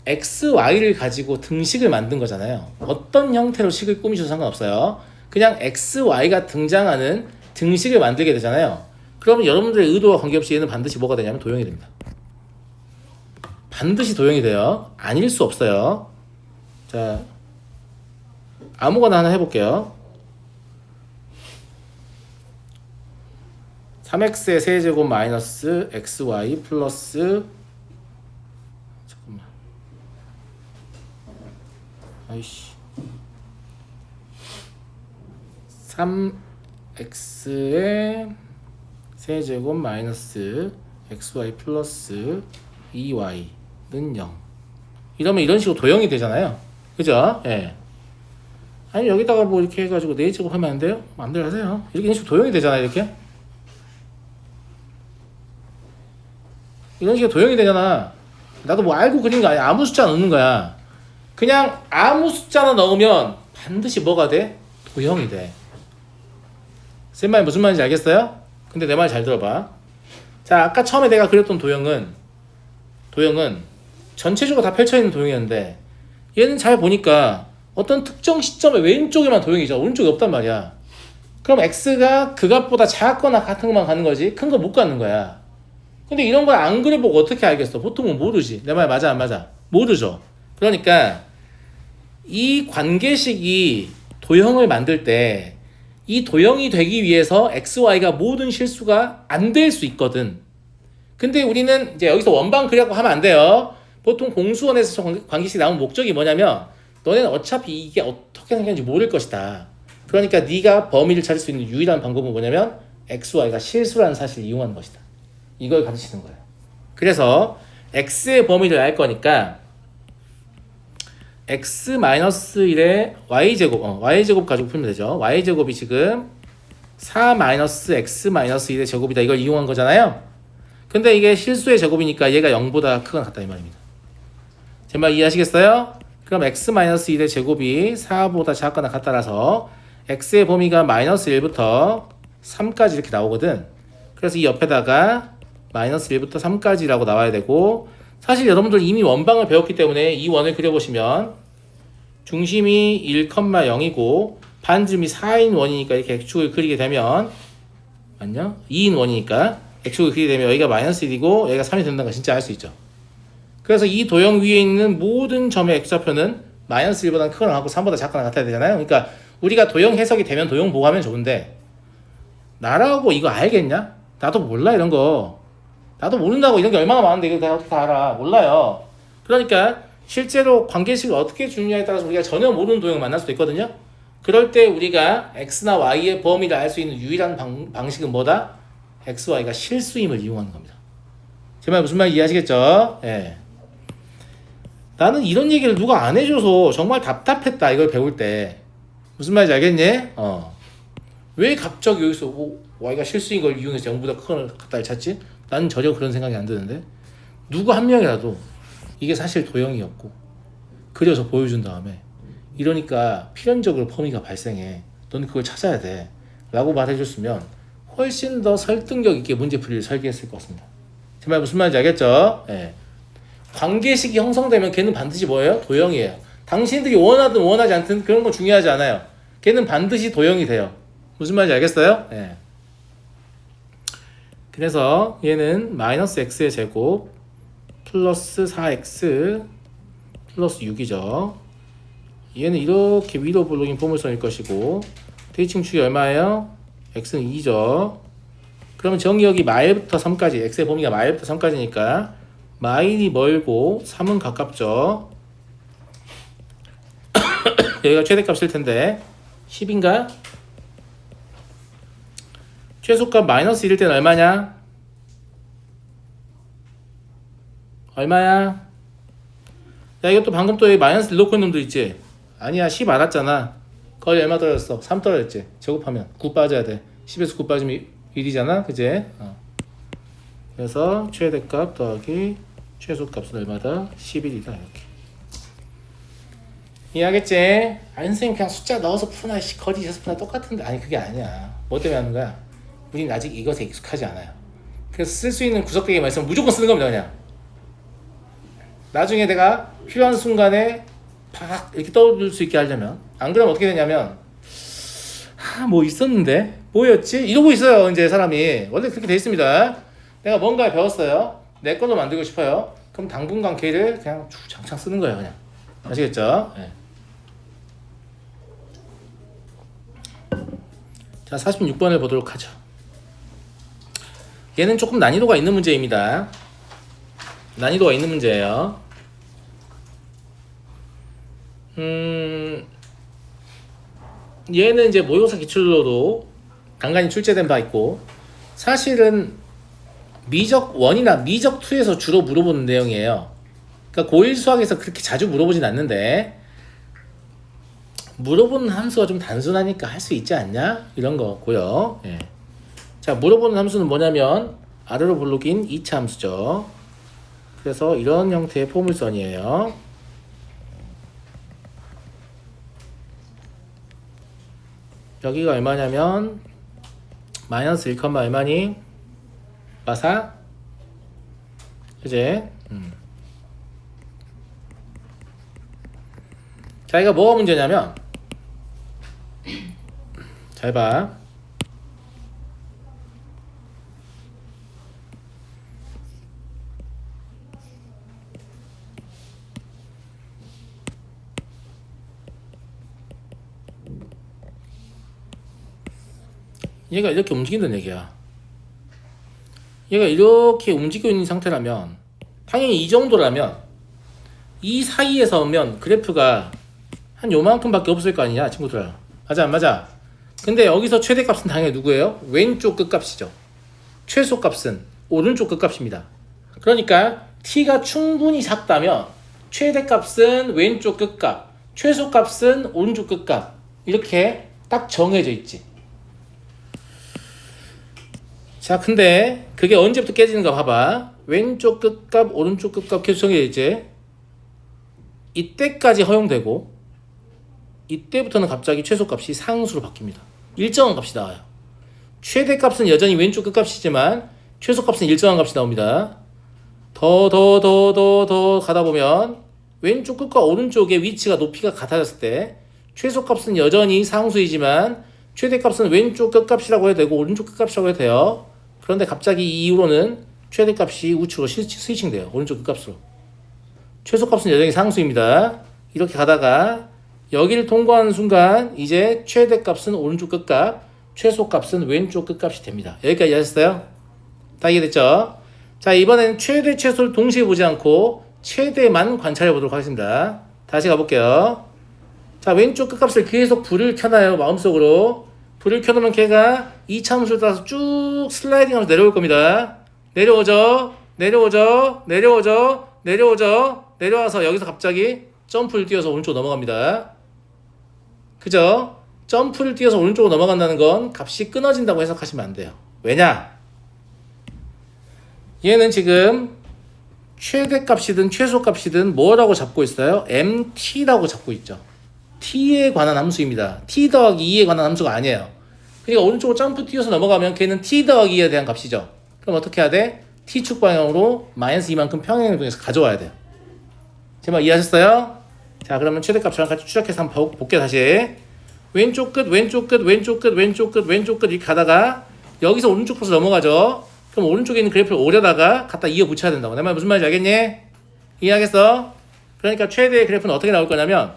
x, y를 가지고 등식을 만든 거잖아요. 어떤 형태로 식을 꾸미셔도 상관없어요. 그냥 x, y가 등장하는 등식을 만들게 되잖아요. 그러면 여러분들의 의도와 관계없이 얘는 반드시 뭐가 되냐면 도형이 됩니다. 반드시 도형이 돼요. 아닐 수 없어요. 자, 아무거나 하나 해볼게요. 3x의 세제곱 마이너스 xy 플러스 잠깐만 아이씨 3x의 세제곱 마이너스 xy 플러스 2y는 0 이러면 이런 식으로 도형이 되잖아요. 그죠? 예. 아니 여기다가 뭐 이렇게 해가지고 4제곱 하면 안 돼요? 마음대로 하세요. 이런 식으로 도형이 되잖아요. 이렇게 이런 식으로 도형이 되잖아. 나도 뭐 알고 그린 거 아니야. 아무 숫자 넣는 거야. 그냥 아무 숫자나 넣으면 반드시 뭐가 돼? 도형이 돼. 쌤 말이 무슨 말인지 알겠어요? 근데 내 말 잘 들어봐. 자, 아까 처음에 내가 그렸던 도형은 전체적으로 다 펼쳐있는 도형이었는데 얘는 잘 보니까 어떤 특정 시점에 왼쪽에만 도형이죠. 오른쪽이 없단 말이야. 그럼 x가 그 값보다 작거나 같은 것만 가는 거지 큰 거 못 가는 거야. 근데 이런 걸 안 그려보고 어떻게 알겠어? 보통은 모르지. 내 말 맞아 안 맞아? 모르죠. 그러니까 이 관계식이 도형을 만들 때 이 도형이 되기 위해서 x, y가 모든 실수가 안 될 수 있거든. 근데 우리는 이제 여기서 원방 그리라고 하면 안 돼요. 보통 공수원에서 관계식 나온 목적이 뭐냐면 너네는 어차피 이게 어떻게 생겼는지 모를 것이다. 그러니까 네가 범위를 찾을 수 있는 유일한 방법은 뭐냐면 x, y가 실수라는 사실을 이용하는 것이다. 이걸 가르치는 거예요. 그래서 x의 범위를 알 거니까 x-1의 y제곱, y제곱 가지고 풀면 되죠. y제곱이 지금 4-x-1의 제곱이다. 이걸 이용한 거잖아요. 근데 이게 실수의 제곱이니까 얘가 0보다 크거나 같다 이 말입니다. 제 말 이해하시겠어요? 그럼 x-1의 제곱이 4보다 작거나 같다라서 x의 범위가 -1부터 3까지 이렇게 나오거든. 그래서 이 옆에다가 -1부터 3까지라고 나와야 되고, 사실 여러분들 이미 원방을 배웠기 때문에 이 원을 그려보시면 중심이 1,0이고 반지름이 4인 원이니까 이렇게 x축을 그리게 되면, 맞냐? 2인 원이니까 x축을 그리게 되면 여기가 -1이고 여기가 3이 된다는 걸 진짜 알 수 있죠. 그래서 이 도형 위에 있는 모든 점의 x좌표는 -1보다는 크거나 같고 3보다 작거나 같아야 되잖아요. 그러니까 우리가 도형 해석이 되면 도형 보고 하면 좋은데, 나라고 이거 알겠냐? 나도 몰라 이런 거. 나도 모른다고. 이런 게 얼마나 많은데 이거 내가 어떻게 다 알아? 몰라요. 그러니까 실제로 관계식을 어떻게 주느냐에 따라서 우리가 전혀 모르는 도형을 만날 수도 있거든요. 그럴 때 우리가 x나 y의 범위를 알 수 있는 유일한 방식은 뭐다? x, y가 실수임을 이용하는 겁니다. 제 말 무슨 말 이해하시겠죠? 예. 나는 이런 얘기를 누가 안 해줘서 정말 답답했다 이걸 배울 때. 무슨 말인지 알겠니? 왜 갑자기 여기서 y가 실수인 걸 이용해서 0보다 크거나 같다를 찾지? 나는 전혀 그런 생각이 안 드는데, 누구 한 명이라도 이게 사실 도형이었고 그려서 보여준 다음에 이러니까 필연적으로 범위가 발생해, 넌 그걸 찾아야 돼 라고 말해줬으면 훨씬 더 설득력 있게 문제풀이를 설계했을 것 같습니다. 제 말 무슨 말인지 알겠죠? 예. 관계식이 형성되면 걔는 반드시 뭐예요? 도형이에요. 당신들이 원하든 원하지 않든 그런 건 중요하지 않아요. 걔는 반드시 도형이 돼요. 무슨 말인지 알겠어요? 예. 그래서 얘는 -x의 제곱 플러스 4x 플러스 6이죠. 얘는 이렇게 위로 볼록인 포물선일 것이고, 대칭축이 얼마예요? x는 2죠. 그러면 정의역이 마일부터 3까지, x의 범위가 마일부터 3까지니까 마일이 멀고 3은 가깝죠. 여기가 최대값일 텐데 10인가? 최소값 -1일 때는 얼마냐? 얼마야? 야, 이것도 방금 또 여기 -1 넣고 있는 놈도 있지? 아니야, 10 알았잖아. 거의 얼마 떨어졌어? 3 떨어졌지? 제곱하면 9 빠져야 돼. 10에서 9 빠지면 1이잖아, 그제? 그래서 최대값 더하기 최소값은 얼마다? 11이다 이렇게. 이해하겠지? 아니 선생님 그냥 숫자 넣어서 푸나 거리 재서 푸나 똑같은데, 아니 그게 아니야. 뭐 때문에 하는 거야? 우린 아직 이것에 익숙하지 않아요. 그래서 쓸 수 있는 구석대기만 있으면 무조건 쓰는 겁니다. 그냥 나중에 내가 필요한 순간에 팍 이렇게 떠올 수 있게 하려면, 안 그러면 어떻게 되냐면 뭐 있었는데 뭐였지? 이러고 있어요. 이제 사람이 원래 그렇게 돼 있습니다. 내가 뭔가 배웠어요. 내 걸로 만들고 싶어요. 그럼 당분간 걔를 그냥 주장창 쓰는 거예요. 그냥. 아시겠죠? 네. 자, 46번을 보도록 하죠. 얘는 조금 난이도가 있는 문제입니다. 난이도가 있는 문제예요. 얘는 이제 모의고사 기출로도 간간히 출제된 바 있고, 사실은 미적 1이나 미적 2에서 주로 물어보는 내용이에요. 그러니까 고1 수학에서 그렇게 자주 물어보진 않는데, 물어보는 함수가 좀 단순하니까 할 수 있지 않냐? 이런 거고요. 예. 자, 물어보는 함수는 뭐냐면 아래로 볼록인 2차 함수죠. 그래서 이런 형태의 포물선이에요. 여기가 얼마냐면 -1, 얼마니? 4? 그제? 자, 이거 뭐가 문제냐면, 잘 봐. 얘가 이렇게 움직인다는 얘기야. 얘가 이렇게 움직이고 있는 상태라면, 당연히 이 정도라면 이 사이에서 오면 그래프가 한 요만큼밖에 없을 거 아니냐 친구들아. 맞아 안 맞아? 근데 여기서 최대값은 당연히 누구예요? 왼쪽 끝값이죠. 최소값은 오른쪽 끝값입니다. 그러니까 t가 충분히 작다면 최대값은 왼쪽 끝값, 최소값은 오른쪽 끝값 이렇게 딱 정해져 있지. 자 근데 그게 언제부터 깨지는가 봐봐. 왼쪽 끝값 오른쪽 끝값 계속 정해져 있지. 이때까지 허용되고 이때부터는 갑자기 최소값이 상수로 바뀝니다. 일정한 값이 나와요. 최대값은 여전히 왼쪽 끝값이지만 최소값은 일정한 값이 나옵니다. 더 가다 보면 왼쪽 끝과 오른쪽의 위치가 높이가 같아졌을 때 최소값은 여전히 상수이지만 최대값은 왼쪽 끝값이라고 해도 되고 오른쪽 끝값이라고 해도 돼요. 그런데 갑자기 이 이후로는 최대값이 우측으로 스위칭돼요. 오른쪽 끝값으로. 최소값은 여전히 상수입니다. 이렇게 가다가 여기를 통과하는 순간 이제 최대값은 오른쪽 끝값, 최소값은 왼쪽 끝값이 됩니다. 여기까지 하셨어요? 다 이해됐죠? 자 이번에는 최대 최소를 동시에 보지 않고 최대만 관찰해 보도록 하겠습니다. 다시 가볼게요. 자 왼쪽 끝값을 계속 불을 켜놔요. 마음속으로 불을 켜놓으면 걔가 이 참수를 따라서 쭉 슬라이딩 하면서 내려올 겁니다. 내려오죠. 내려와서 여기서 갑자기 점프를 뛰어서 오른쪽으로 넘어갑니다. 그죠? 점프를 뛰어서 오른쪽으로 넘어간다는 건 값이 끊어진다고 해석하시면 안 돼요. 왜냐? 얘는 지금 최대값이든 최소값이든 뭐라고 잡고 있어요? MT라고 잡고 있죠. T에 관한 함수입니다. T 더하기 2에 관한 함수가 아니에요. 그러니까 오른쪽으로 점프 뛰어서 넘어가면 걔는 T 더하기 2에 대한 값이죠. 그럼 어떻게 해야 돼? T축 방향으로 마이너스 2만큼 평행을 통해서 가져와야 돼요. 제 말 이해하셨어요? 자 그러면 최대값이랑 같이 추적해서 한번 볼게요. 다시 왼쪽 끝 이렇게 가다가 여기서 오른쪽 끝으로 넘어가죠. 그럼 오른쪽에 있는 그래프를 오려다가 갖다 이어 붙여야 된다고. 내 말 무슨 말인지 알겠니? 이해하겠어? 그러니까 최대의 그래프는 어떻게 나올 거냐면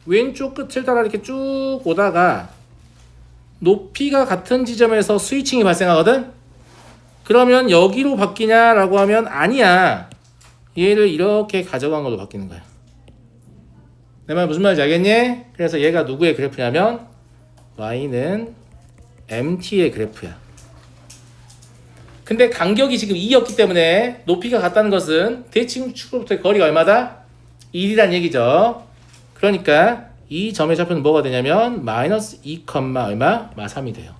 왼쪽 끝을 따라 이렇게 쭉 오다가 높이가 같은 지점에서 스위칭이 발생하거든? 그러면 여기로 바뀌냐라고 하면 아니야. 얘를 이렇게 가져간 걸로 바뀌는 거야. 내 말 무슨 말인지 알겠니? 그래서 얘가 누구의 그래프냐면 y는 mt의 그래프야. 근데 간격이 지금 2였기 때문에 높이가 같다는 것은 대칭축으로부터의 거리가 얼마다? 1이란 얘기죠. 그러니까 이 점의 좌표는 뭐가 되냐면 마이너스 2, 얼마? 마 3이 돼요.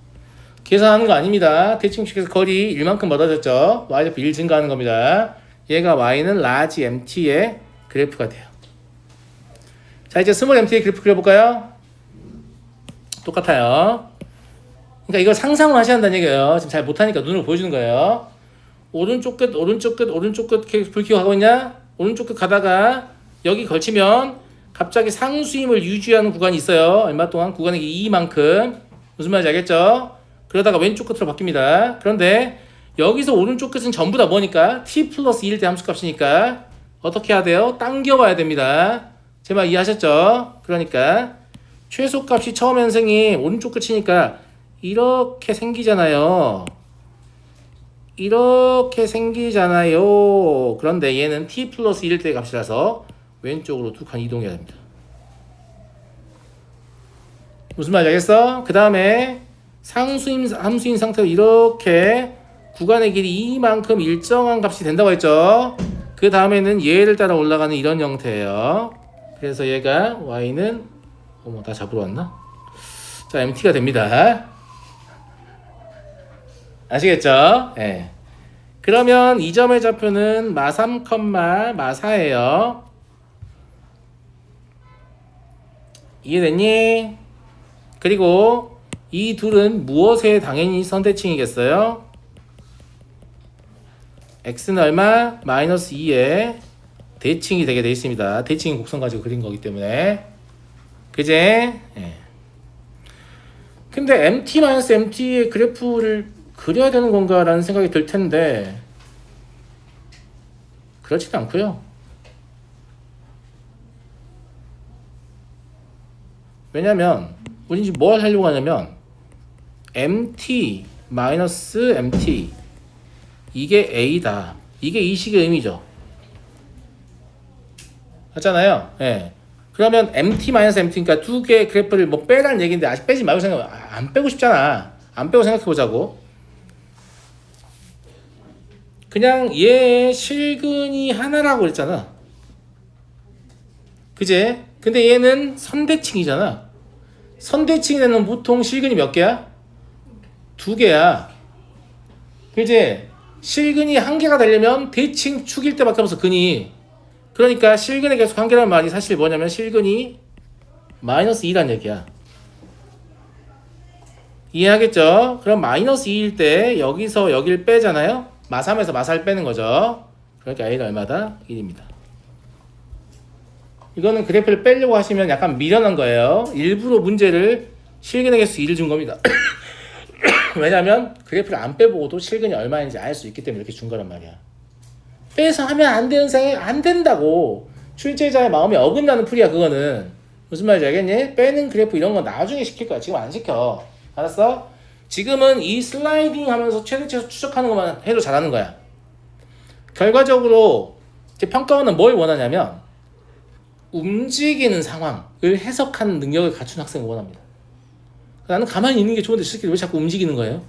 계산하는 거 아닙니다. 대칭축에서 거리 1만큼 얻어졌죠. y좌표 1 증가하는 겁니다. 얘가 y는 라지 mt의 그래프가 돼요. 자 이제 스몰 mt의 그래프 그려볼까요? 똑같아요. 그러니까 이걸 상상을 하셔야 한다는 얘기예요. 지금 잘 못하니까 눈으로 보여주는 거예요. 오른쪽 끝 이렇게 불 켜고 가고 있냐? 오른쪽 끝 가다가 여기 걸치면 갑자기 상수임을 유지하는 구간이 있어요. 얼마 동안? 구간의 2만큼. 무슨 말인지 알겠죠? 그러다가 왼쪽 끝으로 바뀝니다. 그런데 여기서 오른쪽 끝은 전부 다 뭐니까? t 플러스 1대 함수값이니까 어떻게 해야 돼요? 당겨봐야 됩니다. 제 말 이해하셨죠? 그러니까 최소값이 처음 현생이 오른쪽 끝이니까 이렇게 생기잖아요. 그런데 얘는 t 플러스 1대 값이라서 왼쪽으로 두 칸 이동해야 됩니다. 무슨 말인지 알겠어? 그 다음에 함수인 상태로 이렇게 구간의 길이 이만큼 일정한 값이 된다고 했죠. 그 다음에는 얘를 따라 올라가는 이런 형태예요. 그래서 얘가 y는 다 잡으러 왔나? 자 mt가 됩니다. 아시겠죠? 네. 그러면 이 점의 좌표는 마 3, 마 4예요. 이해됐니? 그리고 이 둘은 무엇에 당연히 선대칭이겠어요? x는 얼마? 마이너스 2에 대칭이 되게 돼 있습니다. 대칭 곡선 가지고 그린 거기 때문에. 그제? 예. 근데 MT-MT의 그래프를 그려야 되는 건가 라는 생각이 들 텐데 그렇지는 않고요. 왜냐면 우리 지금 뭘 하려고 하냐면 MT 마이너스 MT 이게 A다. 이게 이 식의 의미죠. 맞잖아요. 예. 그러면 MT-MT니까 두 개의 그래프를 뭐 빼라는 얘기인데 아직 빼지 말고 안 빼고 싶잖아. 안 빼고 생각해 보자고. 그냥 얘의 실근이 하나라고 그랬잖아. 그제? 근데 얘는 선대칭이잖아. 선대칭에는 보통 실근이 몇 개야? 두 개야. 그제? 실근이 한 개가 되려면 대칭 축일 때밖에 없어, 근이. 그러니까 실근의 계속 한 개라는 말이 사실 뭐냐면 실근이 마이너스 2란 얘기야. 이해하겠죠? 그럼 마이너스 2일 때 여기서 여기를 빼잖아요? 마3에서 마4를 빼는 거죠. 그러니까 A가 얼마다? 1입니다. 이거는 그래프를 빼려고 하시면 약간 미련한 거예요. 일부러 문제를 실근의 개수 2를 준 겁니다. 왜냐면 그래프를 안 빼보고도 실근이 얼마인지 알 수 있기 때문에 이렇게 준 거란 말이야. 빼서 하면 안 되는 상황이 안 된다고. 출제자의 마음이 어긋나는 풀이야 그거는. 무슨 말인지 알겠니? 빼는 그래프 이런 건 나중에 시킬 거야. 지금 안 시켜. 알았어? 지금은 이 슬라이딩 하면서 최대치에서 추적하는 것만 해도 잘하는 거야. 결과적으로 이제 평가원은 뭘 원하냐면 움직이는 상황을 해석하는 능력을 갖춘 학생을 원합니다. 나는 가만히 있는 게 좋은데 왜 자꾸 움직이는 거예요?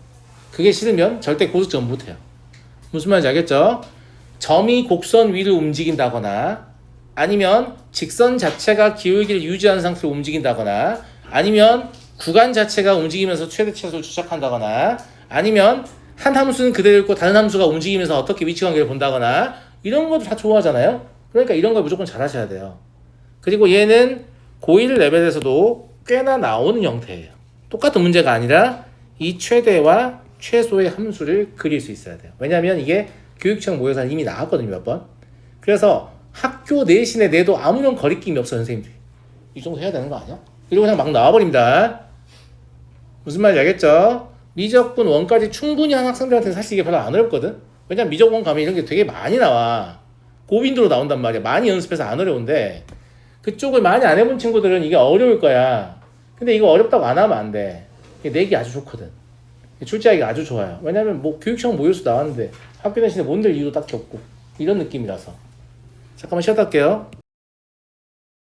그게 싫으면 절대 고득점 못해요. 무슨 말인지 알겠죠? 점이 곡선 위를 움직인다거나 아니면 직선 자체가 기울기를 유지하는 상태로 움직인다거나 아니면 구간 자체가 움직이면서 최대치수를 추적한다거나 아니면 한 함수는 그대로 있고 다른 함수가 움직이면서 어떻게 위치 관계를 본다거나 이런 것도 다 좋아하잖아요. 그러니까 이런 걸 무조건 잘 하셔야 돼요. 그리고 얘는 고1 레벨에서도 꽤나 나오는 형태예요. 똑같은 문제가 아니라 이 최대와 최소의 함수를 그릴 수 있어야 돼요. 왜냐하면 이게 교육청 모의고사 이미 나왔거든요, 몇 번. 그래서 학교 내신에 내도 아무런 거리낌이 없어, 선생님들이. 이 정도 해야 되는 거 아니야? 이러고 그냥 막 나와버립니다. 무슨 말인지 알겠죠? 미적분 1까지 충분히 한 학생들한테는 사실 이게 별로 안 어렵거든? 왜냐면 미적 1 가면 이런 게 되게 많이 나와. 고빈도로 나온단 말이야. 많이 연습해서 안 어려운데 그쪽을 많이 안 해본 친구들은 이게 어려울 거야. 근데 이거 어렵다고 안 하면 안 돼. 내기 아주 좋거든. 출제하기가 아주 좋아요. 왜냐면 뭐 교육청 모의고사 나왔는데 학교 내신에 못 낼 이유도 딱히 없고 이런 느낌이라서. 잠깐만 쉬었다 할게요.